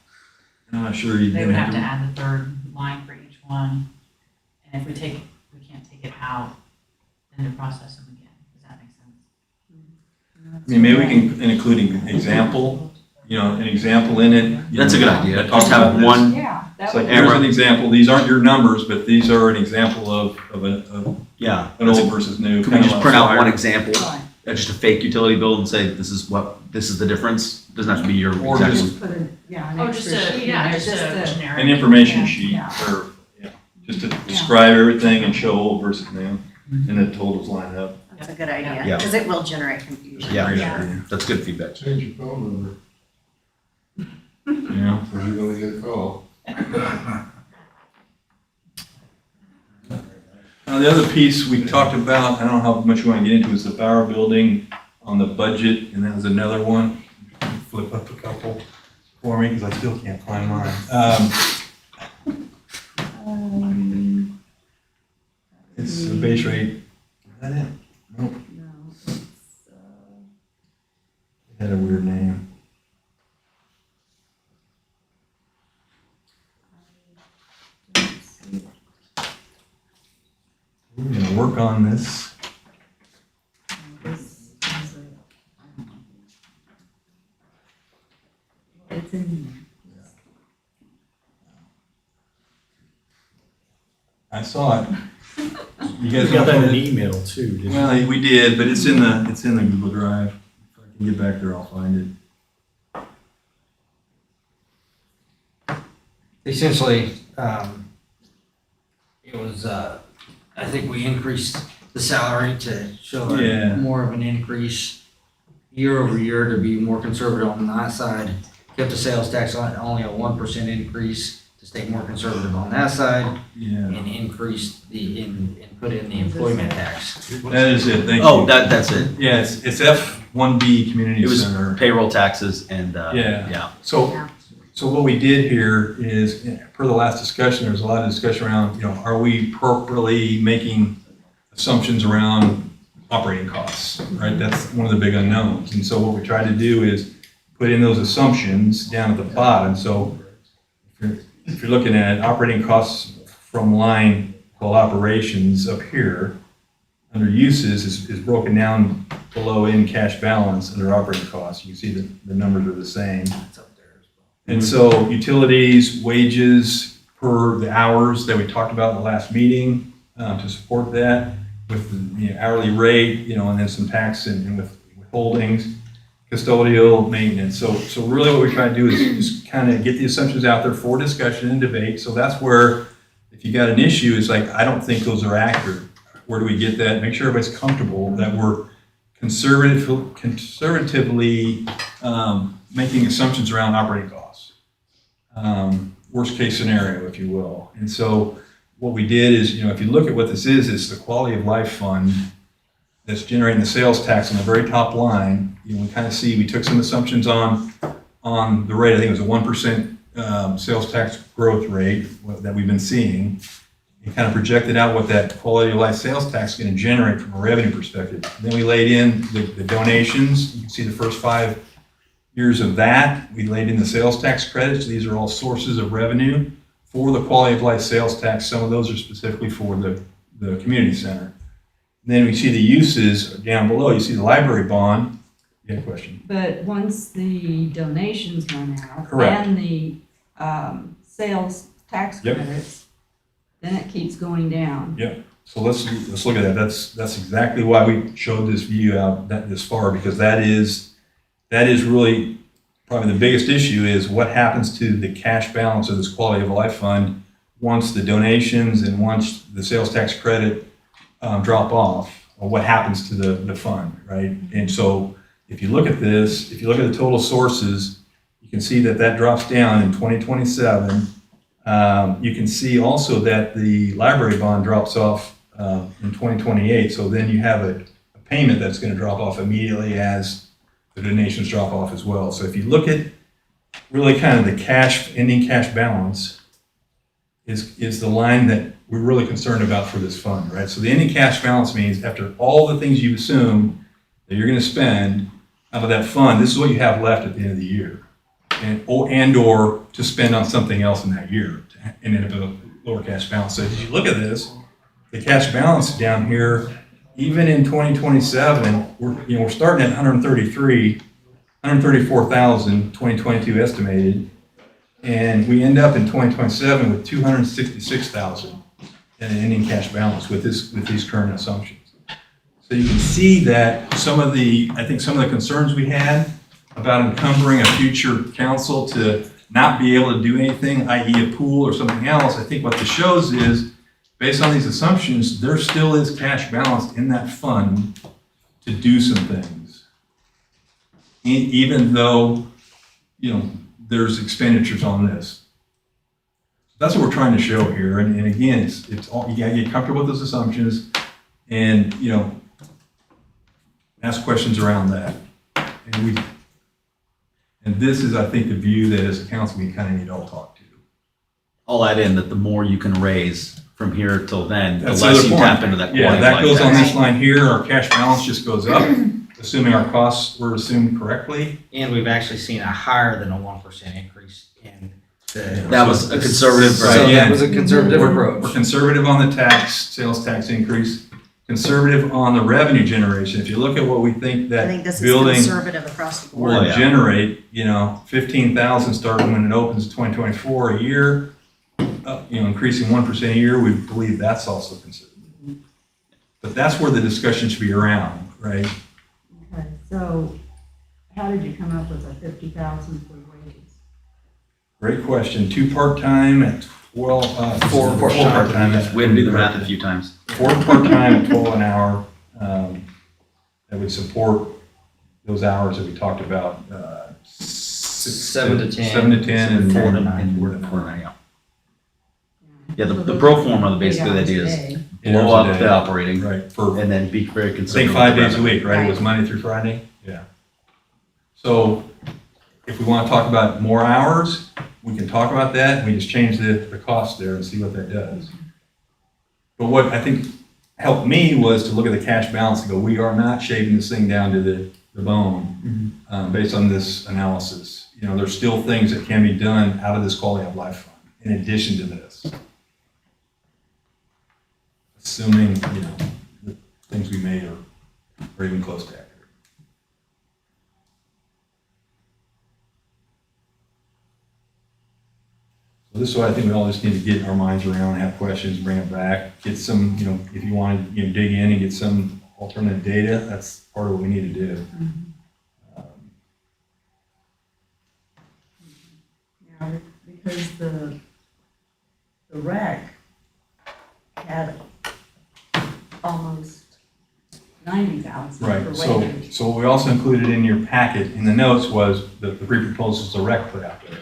I'm not sure you. They would have to add the 3rd line for each one. And if we can't take it out, then to process them again. Does that make sense? I mean, maybe we can include an example, an example in it. That's a good idea. that talks Just have about this. one, Yeah. It's like, here's an example, these aren't your numbers, but these are an example of yeah. an old versus new. Can we just print out one example? example? Right. Just a fake utility bill and say, this is the difference? Doesn't have to be your Or exact just- one. Put an Oh, just extra a, sheet yeah, in there, just a generic. An information Yeah, sheet, yeah. or, just to describe everything and show old versus new, and the totals line up. That's a good idea, Yeah. because it will generate confusion. Yeah, Great Yeah. idea. that's good feedback. Change your phone number, Yeah. or you're gonna get a call. Now, the other piece we talked about, I don't know how much you want to get into, is the Bauer building on the budget, and that was another one. Flip up a couple for me, because I still can't find mine. It's the base rate. Is that it? Nope, No, it's, it had a weird name. We're gonna work on this. this is it's in I saw it. You guys You got that in know- an email too, didn't you? Well, we did, but it's in the Google Drive. If I can get back there, I'll find it. Essentially, it was, I think we increased the salary to show Yeah. more of an increase year over year to be more conservative on that side. Kept the sales tax on only a 1% increase to stay more conservative on that side Yeah, and increase and put in the employment tax. that is it. Thank you. Oh, that's it. Yeah, it's F1B Community It was Center. payroll taxes and, Yeah. yeah. So what we did here is, per the last discussion, there was a lot of discussion around, are we properly making assumptions around operating costs, right? That's one of the big unknowns. And so what we tried to do is put in those assumptions down at the bottom. So if you're looking at operating costs from line called operations up here, under uses is broken down below in cash balance under operating costs. You can see that the numbers are the same. And so utilities, wages per the hours that we talked about in the last meeting, to support that with the hourly rate, and then some tax and with withholdings. custodial maintenance. So really what we try to do is just kind of get the assumptions out there for discussion and debate. So that's where, if you got an issue, it's like, I don't think those are accurate. Where do we get that? Make sure everybody's comfortable that we're conservatively making assumptions around operating costs. Worst case scenario, if you will. And so what we did is, if you look at what this is the quality of life fund that's generating the sales tax on the very top line. We kind of see, we took some assumptions on the rate. I think it was a 1% sales tax growth rate that we've been seeing. And kind of projected out what that quality of life sales tax is going to generate from a revenue perspective. And then we laid in the donations. You can see the first 5 years of that. We laid in the sales tax credits. These are all sources of revenue for the quality of life sales tax. Some of those are specifically for the community center. And then we see the uses down below. You see the library bond. You have a question? But once the donations run out. Correct. And the sales tax Yep. credits, then it keeps going down. Yep. So let's look at that. That's exactly why we showed this view out this far, because that is really probably the biggest issue is what happens to the cash balance of this quality of life fund once the donations and once the sales tax credit drop off, or what happens to the fund, right? And so if you look at this, if you look at the total sources, you can see that drops down in 2027. You can see also that the library bond drops off in 2028. So then you have a payment that's going to drop off immediately as the donations drop off as well. So if you look at really kind of the ending cash balance is the line that we're really concerned about for this fund, right? So the ending cash balance means after all the things you've assumed that you're going to spend out of that fund, this is what you have left at the end of the year. And/or to spend on something else in that year and end up with a lower cash balance. So as you look at this, the cash balance down here, even in 2027, we're starting at 134,000 2022 estimated, and we end up in 2027 with 266,000 in an ending cash balance with these current assumptions. So you can see that some of the concerns we had about encumbering a future council to not be able to do anything, i.e. a pool or something else, I think what this shows is, based on these assumptions, there still is cash balance in that fund to do some things. Even though, there's expenditures on this. That's what we're trying to show here. And again, it's all, you gotta get comfortable with those assumptions and, ask questions around that. And this is, I think, the view that as a council, we kind of need to all talk to. I'll add in that the more you can raise from here till then, the That's less the you other tap point. into that. Yeah, quality that of goes life on tax. this line here. Our cash balance just goes up, assuming our costs were assumed correctly. And we've actually seen a higher than a 1% increase in the. That was a conservative, So right? that was a conservative We're approach. conservative on the sales tax increase, conservative on the revenue generation. If you look at what we think I think that this is building conservative across the board. will generate, 15,000 starting when it opens in 2024 a year, increasing 1% a year, we believe that's also conservative. But that's where the discussion should be around, right? Okay, so how did you come up with a 50,000 for wages? Great question. 2 part-time at 12, 4 part-time. We had to do the math a few times. 4 part-time at 12 an hour, that would support those hours that we talked about, 7 to 10. 7 to 10 and 4 to 9. And 4 to 9, yeah. Yeah, the pro forma, basically the idea is blow up the operating, Right, and then be very I conservative. think 5 with the days a revenue. week, right? It was Monday through Friday? Yeah. So if we want to talk about more hours, we can talk about that. We just change the cost there and see what that does. But what I think helped me was to look at the cash balance and go, we are not shaving this thing down to the bone based on this analysis. There's still things that can be done out of this quality of life fund in addition to this. Assuming, the things we made are even close to accurate. So this is what I think we all just need to get our minds around, have questions, bring it back, get some, if you want to dig in and get some alternative data, that's part of what we need to do. Yeah, because the wreck had almost 90,000 Right, for so, wages. so what we also included in your packet, in the notes, was the pre-proposals the rec put out there.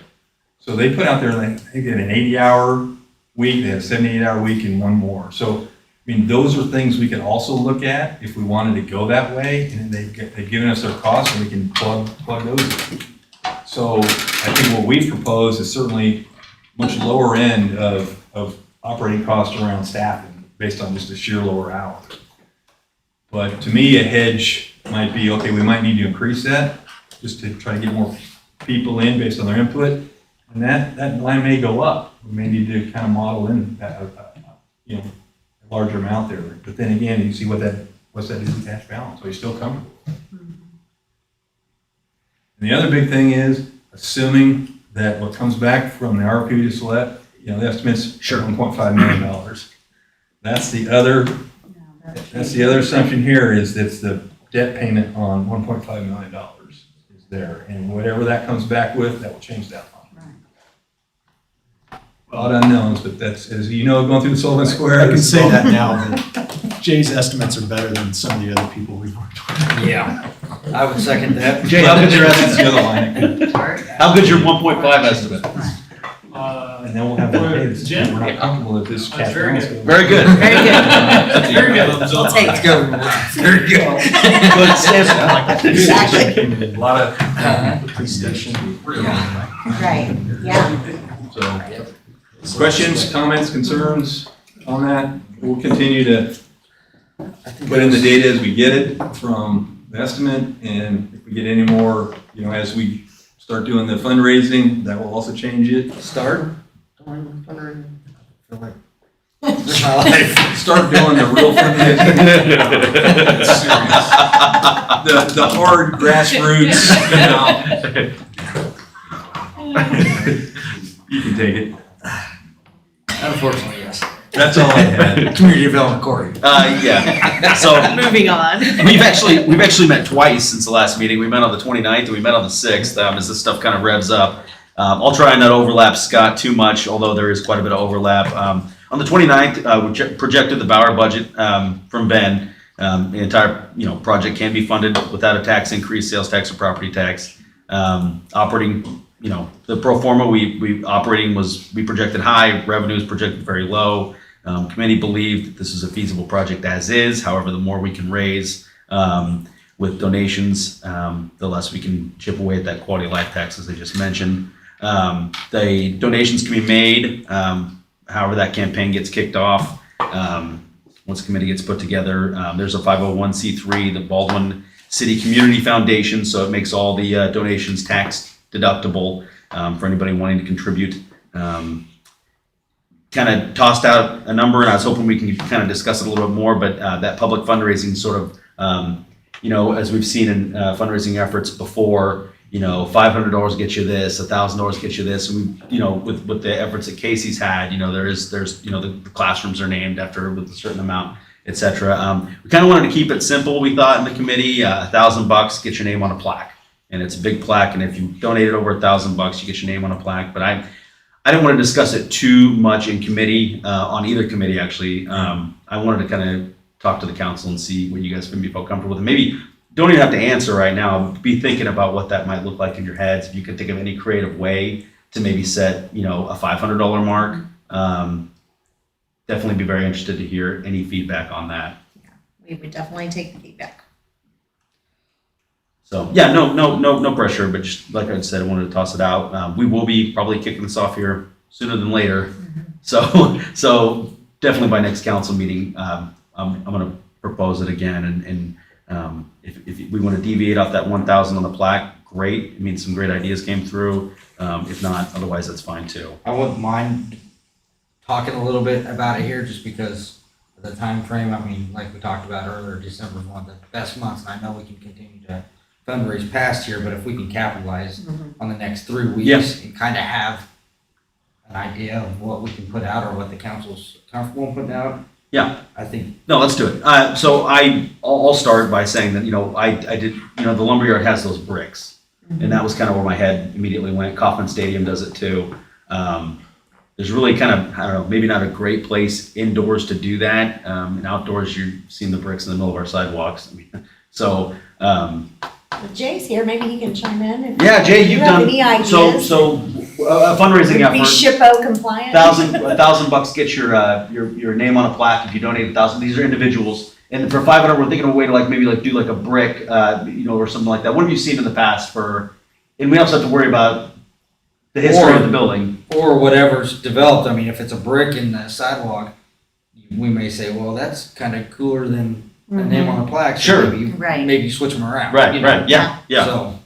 So they put out there, they did an 80-hour week, they had a 78-hour week, and one more. So, I mean, those are things we could also look at if we wanted to go that way, and they've given us their costs, and we can plug those in. So I think what we've proposed is certainly much lower end of operating costs around staffing, based on just the sheer lower hours. But to me, a hedge might be, okay, we might need to increase that, just to try to get more people in based on their input. And that line may go up. We may need to kind of model in that, a larger amount there. But then again, you see what's that is in cash balance. Are you still comfortable? And the other big thing is assuming that what comes back from the RFP we just let, the estimate's $1.5 million. That's the other assumption here is that's the debt payment on $1.5 million is there. And whatever that comes back with, that will change that line. A lot of unknowns, but that's, as you know, going through the Sullivan Square. I can say that now, but Jay's estimates are better than some of the other people we've worked with. Yeah, I would second that. Jay, how good's your That's the estimate? other line. How good's your 1.5 estimate? And then we'll have to pay this. We're not comfortable with this cash balance. Very good. Very good. Very good. We'll take it. Very good. Good statement. Exactly. A lot of presentation. Right, yeah. So, questions, comments, concerns on that? We'll continue to put in the data as we get it from the estimate, and if we get any more, as we start doing the fundraising, that will also change it. Start? Fundraising. I feel like this is my life. Start doing the real fundraising. The hard grassroots, You can take it. Unfortunately, yes. That's all I had. Community development Corey. Yeah. So Moving on. we've actually met twice since the last meeting. We met on the 29th and we met on the 6th as this stuff kind of revs up. I'll try and not overlap Scott too much, although there is quite a bit of overlap. On the 29th, we projected the Bauer budget from Ben. The entire project can be funded without a tax increase, sales tax or property tax. Operating, the pro forma we projected high, revenues projected very low. Committee believed that this is a feasible project as is. However, the more we can raise with donations, the less we can chip away at that quality of life tax, as I just mentioned. The donations can be made, however that campaign gets kicked off. Once the committee gets put together, there's a 501c3, the Baldwin City Community Foundation, so it makes all the donations tax deductible for anybody wanting to contribute. Kind of tossed out a number, and I was hoping we can kind of discuss it a little bit more, but that public fundraising sort of, as we've seen in fundraising efforts before, $500 gets you this, $1,000 gets you this, and we, with the efforts that Casey's had, there's the classrooms are named after with a certain amount, et cetera. We kind of wanted to keep it simple, we thought, in the committee. $1,000 get your name on a plaque, and it's a big plaque, and if you donated over $1,000, you get your name on a plaque. But I didn't want to discuss it too much in committee, on either committee, actually. I wanted to kind of talk to the council and see what you guys would be felt comfortable with. And maybe don't even have to answer right now. Be thinking about what that might look like in your heads. If you could think of any creative way to maybe set, a $500 mark. Definitely be very interested to hear any feedback on that. Yeah, we would definitely take the feedback. So yeah, no pressure, but just like I said, I wanted to toss it out. We will be probably kicking this off here sooner than later. Mm-hmm. So definitely by next council meeting, I'm going to propose it again. And if we want to deviate off that 1,000 on the plaque, great. It means some great ideas came through. If not, otherwise that's fine too. I wouldn't mind talking a little bit about it here just because of the time frame. I mean, like we talked about earlier, December is one of the best months, and I know we can continue to fundraise past here, but if we can capitalize on the next 3 weeks and kind of have an idea of what we can put out or what the council's comfortable in putting out. Yeah, I think. No, let's do it. So I'll start by saying that, I did, the lumberyard has those bricks. And that was kind of where my head immediately went. Kauffman Stadium does it too. There's really kind of, I don't know, maybe not a great place indoors to do that. And outdoors, you've seen the bricks in the middle of our sidewalks. I mean, so, Well, Jay's here, maybe he can chime in. If yeah, Jay, you've have done, any ideas. so a fundraising Would be effort. SHPO compliant. $1,000 gets your name on a plaque if you donate 1,000. These are individuals, and for 500, we're thinking of a way to maybe do like a brick, or something like that. What have you seen in the past for? And we also have to worry about the history of the building. Or whatever's developed. I mean, if it's a brick in the sidewalk, we may say, well, that's kind of cooler than a name on a plaque. So Sure. Maybe switch them around. Right, right, yeah. So,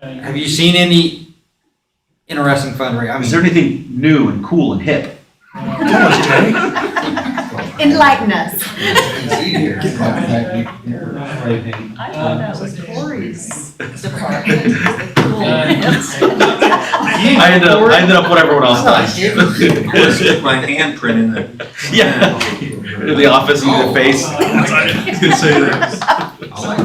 have you seen any interesting fundraising? I mean, Is there anything new and cool and hip? Enlighten us. I thought that was Corey's department. I ended up what everyone else does. Stick my handprint in there. Yeah. In the office, in your face. Could say that.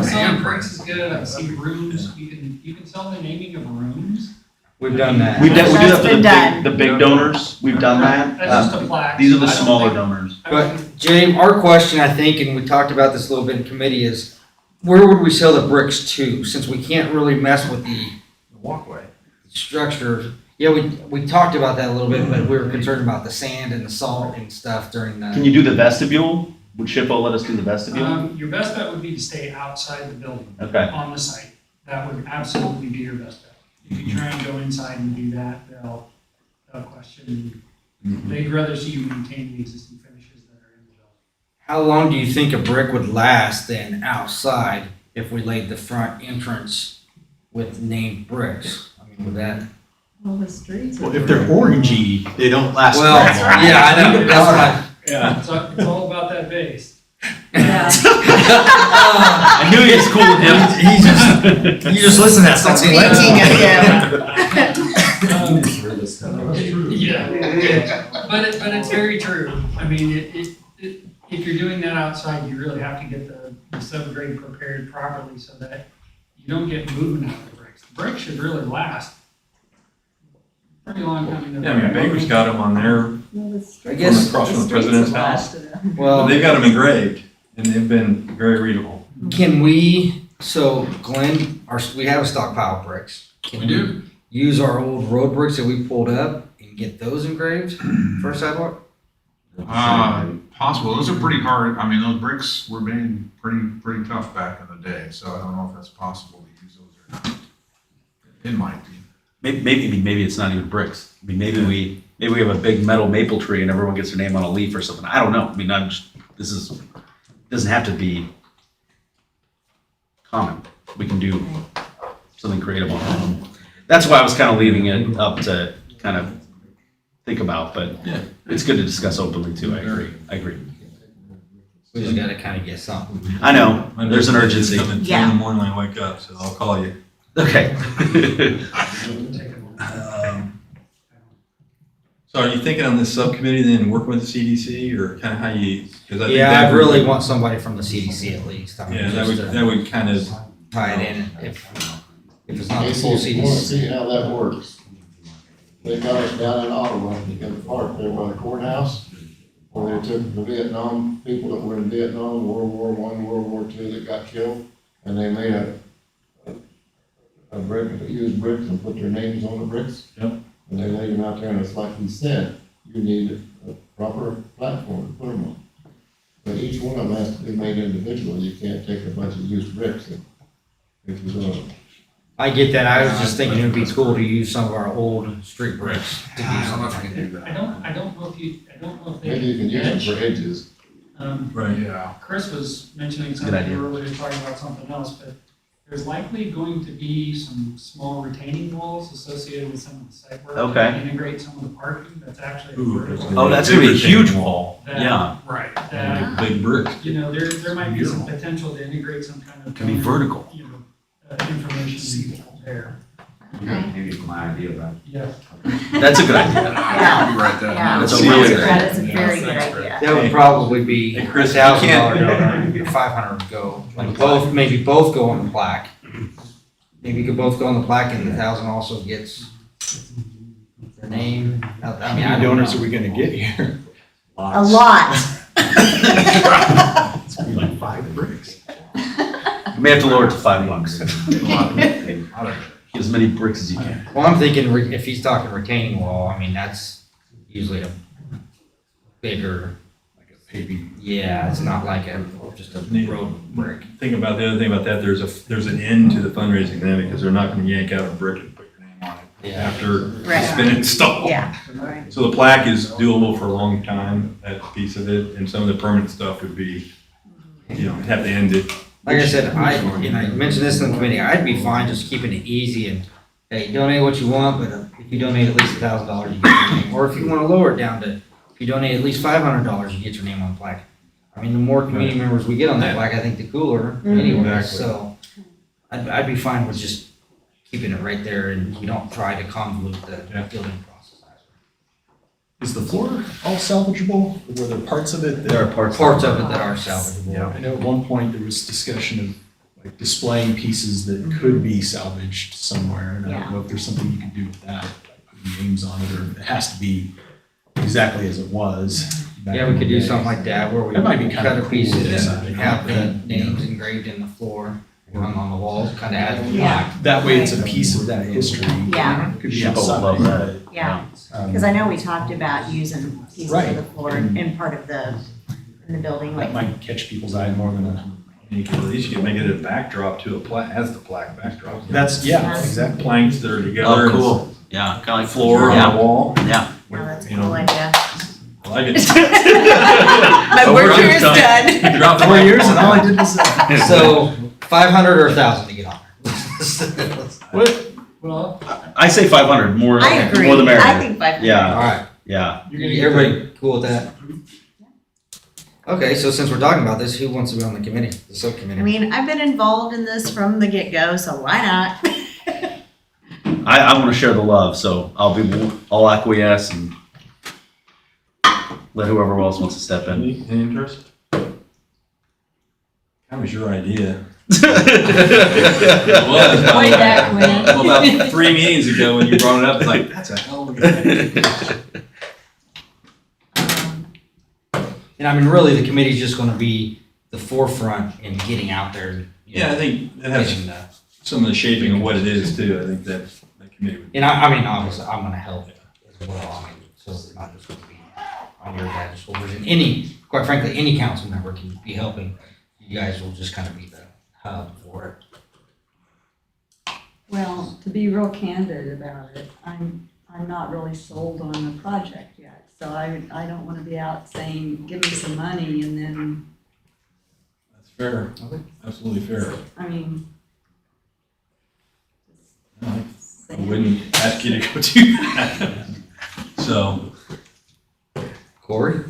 Some bricks is good. I've seen rooms. You can sell the naming of rooms. we've done that. We do that That's for been done. the big donors. We've done that. That's just a plaque. These are the I don't smaller think- donors. But Jay, our question, I think, and we talked about this a little bit in committee, is where would we sell the bricks to? Since we can't really mess with the Walkway. structure. Yeah, we talked about that a little bit, but we were concerned about the sand and the salt and stuff during the. Can you do the vestibule? Would SHPO let us do the vestibule? Your best bet would be to stay outside the building. Okay. On the site. That would absolutely be your best bet. If you try and go inside and do that, they'll question. They'd rather see you maintain the existing finishes that are in the building. How long do you think a brick would last then outside if we laid the front entrance with named bricks? I mean, would that? Well, the streets are. Well, if they're orangey, they don't last Well, very long. yeah, I know. That's what Yeah. So it's all about that base. Yeah. I knew he was cool with him. you just listen to something. Yeah. But it's very true. I mean, if you're doing that outside, you really have to get the subgrade prepared properly so that you don't get movement out of the bricks. The bricks should really last pretty long time. Yeah, I mean, Baker's got them on there, Well, the streets- I guess- across from the streets president's have house. lasted. Well, They've got them engraved, and they've been very readable. can we, so Glenn, we have a stockpile of bricks. Can We do. use our old road bricks that we pulled up and get those engraved for a sidewalk? Possible. Those are pretty hard. I mean, those bricks were made pretty tough back in the day, so I don't know if that's possible to use those or not. It might be. Maybe it's not even bricks. I mean, maybe we have a big metal maple tree and everyone gets their name on a leaf or something. I don't know. I mean, doesn't have to be common. We can do something creative on it. That's why I was kind of leaving it up to kind of think about, but it's good to discuss openly too. I agree. We just gotta kind of get something. I know, there's an urgency. At 2 in the morning when I wake up, so I'll call you. Okay. So are you thinking on this subcommittee then, working with the CDC, or kind of how you? 'Cause I think Yeah, that I would- really want somebody from the CDC at least. I mean, Yeah, just that would kind of. tie it in if it's not the Casey, full if you wanna CDC. see how that works, they got us down in Ottawa, they got a park there by the courthouse, where they took the Vietnam, people that were in Vietnam, World War I, World War II that got killed, and they made a brick, used bricks and put their names on the bricks. Yep. And they laid them out there, and it's like he said, you need a proper platform to put them on. But each one of them has to be made individually, you can't take a bunch of used bricks if you don't. I get that. I was just thinking it would be cool to use some of our old street bricks to do I don't know if I something. can do that. I don't know if they. Maybe you can use them for edges. Right. Yeah. Chris was mentioning Good something idea. earlier, talking about something else, but there's likely going to be some small retaining walls associated with some of the site work. Okay. To integrate some of the parking, that's actually. Ooh, vertical. Oh, that's gonna be a huge wall. That- Yeah, Right, Like that, big bricks. you know, there might be some potential to integrate some kind of. it can be vertical. You know, information there, Maybe my idea about. yeah. That's a good idea. I'll write that. Yeah. That's a really good That is a very good idea. That would probably be Hey, Chris, $1,000 you can't- donor, $500 would go. Like both, maybe both go on the plaque. maybe you could both go on the plaque and the 1,000 also gets their name. I mean, How I many don't donors know. are we gonna get here? A lot. It's gonna be like 5 bricks. You may have to lower it to $5. Get as many bricks as you can. Well, I'm thinking if he's talking retaining wall, I mean, that's usually a bigger, Like a paving. yeah, it's not like just a road brick. Think about the other thing about that, there's an end to the fundraising then, because they're not gonna yank out a brick and put your name on it Yeah. after Right. it's been installed. Yeah. So the plaque is doable for a long time, that piece of it, and some of the permanent stuff would be, have to end it. Like I said, I mentioned this in the committee, I'd be fine just keeping it easy and, hey, donate what you want, but if you donate at least $1,000, you get your name. Or if you wanna lower it down to, if you donate at least $500, you get your name on the plaque. I mean, the more community members we get on that plaque, I think the cooler anyway, Exactly. so I'd be fine with just keeping it right there and we don't try to convolute the building process. Is the floor all salvageable? Were there parts of it that? There are parts. Parts of it that are salvageable. I know at one point there was discussion of like displaying pieces that could be salvaged somewhere, and I Yeah. don't know if there's something you can do with that, like putting names on it, or it has to be exactly as it was. back Yeah, in we could the do day. something like that where we That might be cut kind a of piece cool of this inside. and have the names engraved in the floor, hung on the walls, kind of add. Yeah. That way it's a piece of that history. Yeah. It could be People outside, love that. but, Yeah, um, because I know we talked about using pieces Right. of the floor in part of the building, that like, might catch people's eye more than a. You can, at least you can make it a backdrop to a plaque, as the plaque backdrop. That's, yeah, exactly. Planks that are together. Oh, cool. Yeah, kind of like Floor on Yeah. the wall. Yeah. oh, that's a You cool know, idea. I like it. My So work we're here is done. done. Drop the 4 mic. years and all I did was that. So 500 or 1,000 to get on. Well, I say 500, more, I agree. more the merrier. I think 500. Yeah, All right. yeah. Everybody cool with that? Okay, so since we're talking about this, who wants to be on the committee, the subcommittee? I mean, I've been involved in this from the get-go, so why not? I want to share the love, so I'll acquiesce and let whoever else wants to step in. Any interest? That was your idea. It was. Way back when. Well, about 3 meetings ago when you brought it up, it's like, that's a hell of a good idea. And I mean, really, the committee's just gonna be the forefront in getting out there. and, you Yeah, know, I think that has getting the- some of the shaping of what it is too. I think that committee would. And I mean, obviously, I'm gonna help as well, I mean, so it's not just gonna be on your guys' shoulders. And quite frankly, any council member can be helping. You guys will just kind of be the hub for it. Well, to be real candid about it, I'm not really sold on the project yet. So I don't want to be out saying, give me some money and then, That's fair. Absolutely fair. I mean. I wouldn't ask you to go do that. So. Corey?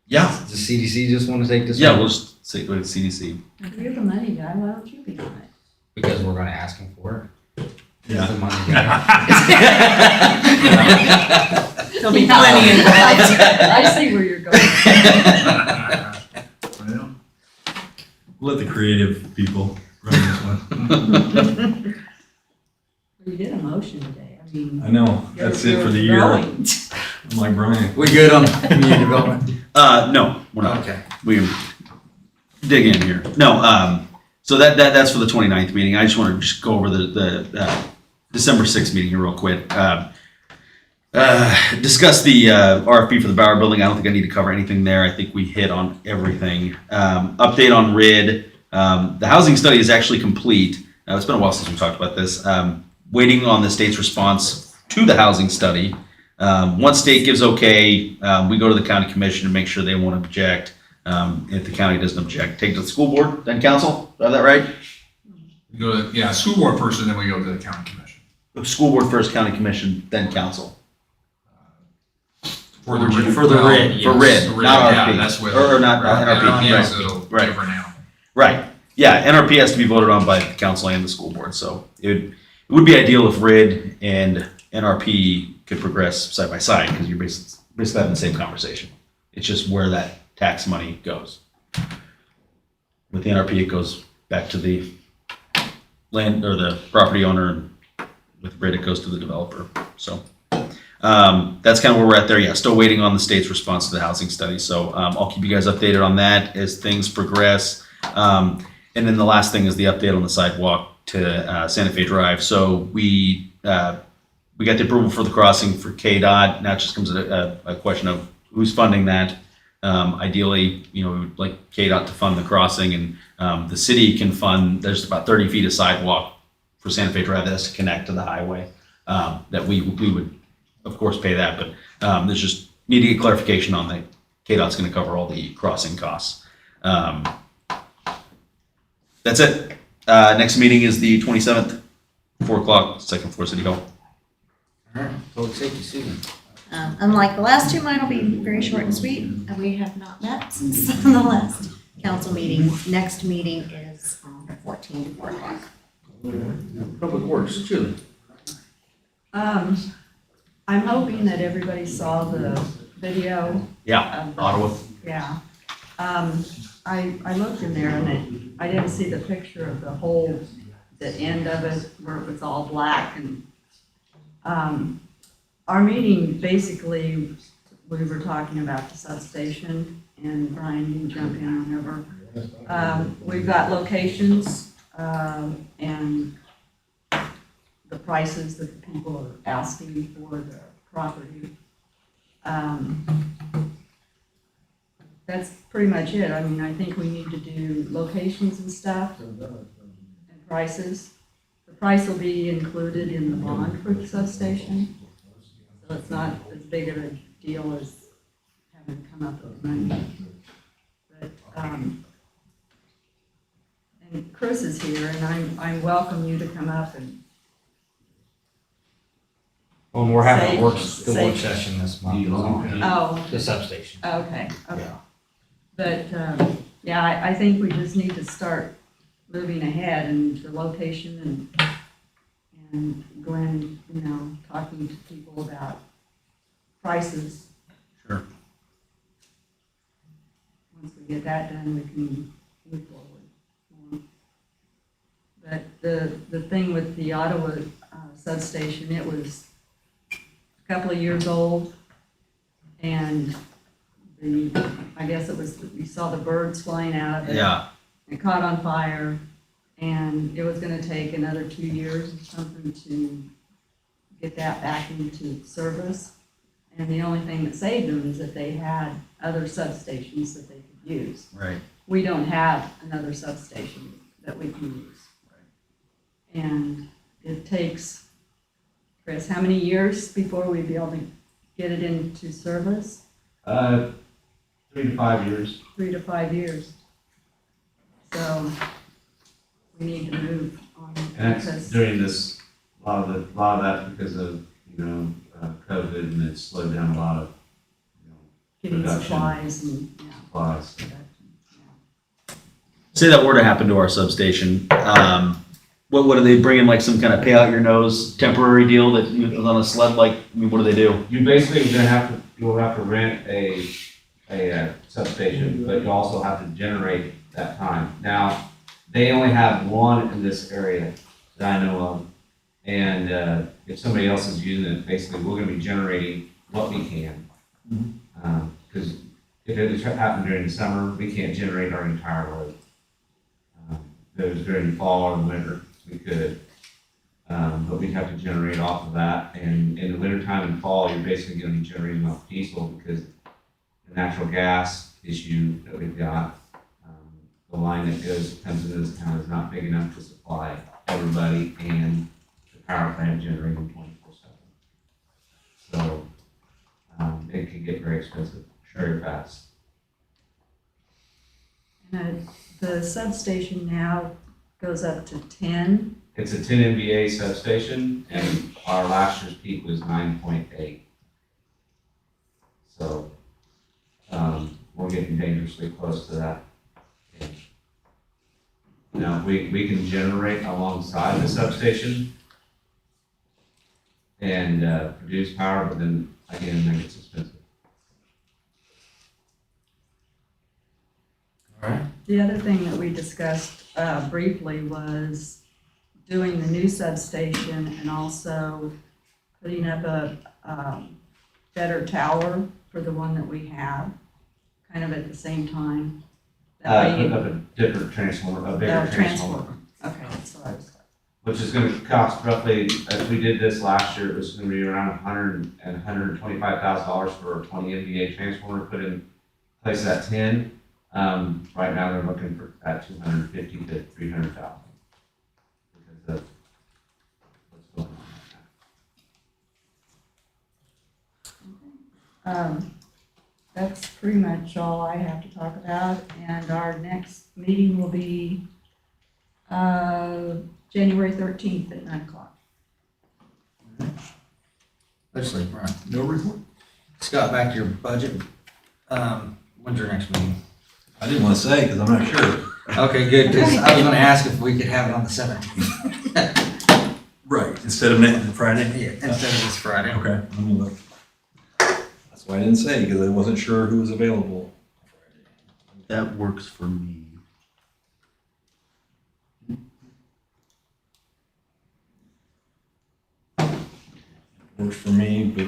Yeah. Does the CDC just want to take this? Yeah, one? we'll just say go to CDC. If you're the money guy, why don't you be on it? Because we're gonna ask him for it. Yeah. The money guy. There'll be plenty involved. I see where you're going. Well, let the creative people run this one. You did a motion today, I mean. I know, that's it for the year. Growing. I'm like Brian. We good on community development? No, we're not. Okay. We can dig in here. No, so that's for the 29th meeting. I just want to just go over the December 6th meeting here real quick. Discuss the RFP for the Bauer building. I don't think I need to cover anything there. I think we hit on everything. Update on RID. The housing study is actually complete. It's been a while since we talked about this. Waiting on the state's response to the housing study. Once state gives okay, we go to the county commission to make sure they won't object. If the county doesn't object, take it to the school board, then council. Do I have that right? We go to, yeah, school board first, and then we go to the county commission. School board first, county commission, then council. For the RID. For the RID, For yes. RID, not Yeah, RFP. that's where. Or not NRP, NRP is right. a Right. different animal. Right. Yeah, NRP has to be voted on by the council and the school board, so it would be ideal if RID and NRP could progress side by side, because you're basically having the same conversation. It's just where that tax money goes. With the NRP, it goes back to the land or the property owner, with rate it goes to the developer. So that's kind of where we're at there. Yeah, still waiting on the state's response to the housing study. So I'll keep you guys updated on that as things progress. And then the last thing is the update on the sidewalk to Santa Fe Drive. So we got the approval for the crossing for KDOT. Now it just comes a question of who's funding that. Ideally, we would like KDOT to fund the crossing, and the city can fund. There's about 30 feet of sidewalk for Santa Fe Drive that has to connect to the highway. That we would, of course, pay that, but there's just need to get clarification on that. KDOT's going to cover all the crossing costs. That's it. Next meeting is the 27th, 4 o'clock, second floor City Hall. All right, public safety, Susan. Unlike the last two, mine will be very short and sweet. We have not met since the last council meeting. Next meeting is on the 14th, 4 o'clock. Public Works, Julie. I'm hoping that everybody saw the video. Yeah, of the- Ottawa. Yeah. I looked in there and I didn't see the picture of the end of it where it was all black and, our meeting, basically, we were talking about the substation, and Brian, you can jump in whenever. We've got locations, and the prices that people are asking for the property. That's pretty much it. I mean, I think we need to do locations and stuff, and prices. The price will be included in the bond for the substation. So it's not as big of a deal as having to come up with money. But, and Chris is here, and I welcome you to come up and Well, we're having the work Say- session this month. Oh. The substation. Okay, okay. Yeah. But, yeah, I think we just need to start moving ahead and the location and Glenn, talking to people about prices. Sure. Once we get that done, we can move forward. But the thing with the Ottawa substation, it was a couple of years old, and I guess it was, you saw the birds flying out of it. Yeah. It caught on fire, and it was gonna take another 2 years or something to get that back into service. And the only thing that saved them is that they had other substations that they could use. Right. We don't have another substation that we can use. And it takes, Chris, how many years before we'd be able to get it into service? 3 to 5 years. 3 to 5 years. So we need to move on. And that's because- during this, a lot of that because of, COVID, and it's slowed down a lot of, Getting production. supplies and, yeah. Supplies. Say that were to happen to our substation, what do they bring in, like some kind of pay out your nose temporary deal that you on a sled? Like, I mean, what do they do? You basically you'll have to rent a substation, but you also have to generate that time. Now, they only have one in this area that I know of, and if somebody else is using it, basically we're going to be generating what we can. Because if it was happening during the summer, we can't generate our entire load. If it was during the fall or winter, we could. But we'd have to generate off of that. And in the wintertime and fall, you're basically going to be generating off diesel because the natural gas issue that we've got, the line that comes into this town is not big enough to supply everybody and the power plant generating 24/7. So it could get very expensive very fast. And the substation now goes up to 10. It's a 10 MVA substation, and our last year's peak was 9.8. So we're getting dangerously close to that. Now, we can generate alongside the substation and produce power, but then again, then it's expensive. The other thing that we discussed briefly was doing the new substation and also putting up a better tower for the one that we have, kind of at the same time. That way Put up a different transformer, a bigger transformer. Okay, that's what I was. Which is gonna cost roughly, as we did this last year, it was gonna be around $125,000 for a 20 MVA transformer put in place at 10. Right now they're looking for at 250 to 300,000. Because of what's going on right now. That's pretty much all I have to talk about, and our next meeting will be January 13th at 9 o'clock. Legislative, Brian. No report. Scott, back to your budget. When's your next meeting? I didn't want to say because I'm not sure. Okay, good, because I was gonna ask if we could have it on the 17th. Right, instead of next Friday? Yeah, instead of this Friday. Okay, let me look. That's why I didn't say, because I wasn't sure who was available. That works for me. Works for me, but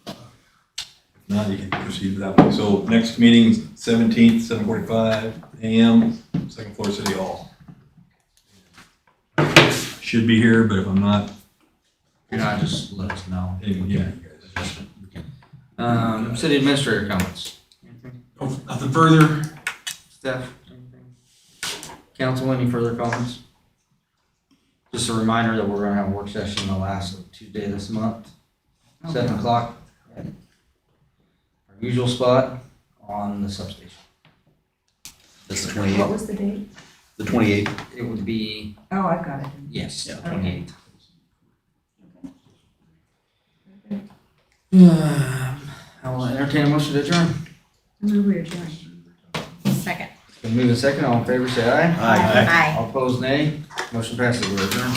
if not, you can proceed with that one. So next meeting's 17th, 7:45 a.m., second floor City Hall. Should be here, but if I'm not, If you're not, just let us know. yeah, you guys. City administrator comments. Anything? Oh, nothing further. Steph, anything? Council, any further comments? Just a reminder that we're gonna have a work session the last Tuesday of this month, 7 o'clock. at Our usual spot on the substation. That's the What 28th. was the date? The 28th. It would be, Oh, I've got it. yes, Yeah. 28th. I will entertain a motion to adjourn. Move we adjourn. Second. Been moved and second, all in favor, say aye. Aye. Aye. All opposed, nay. Motion passes, we're adjourned.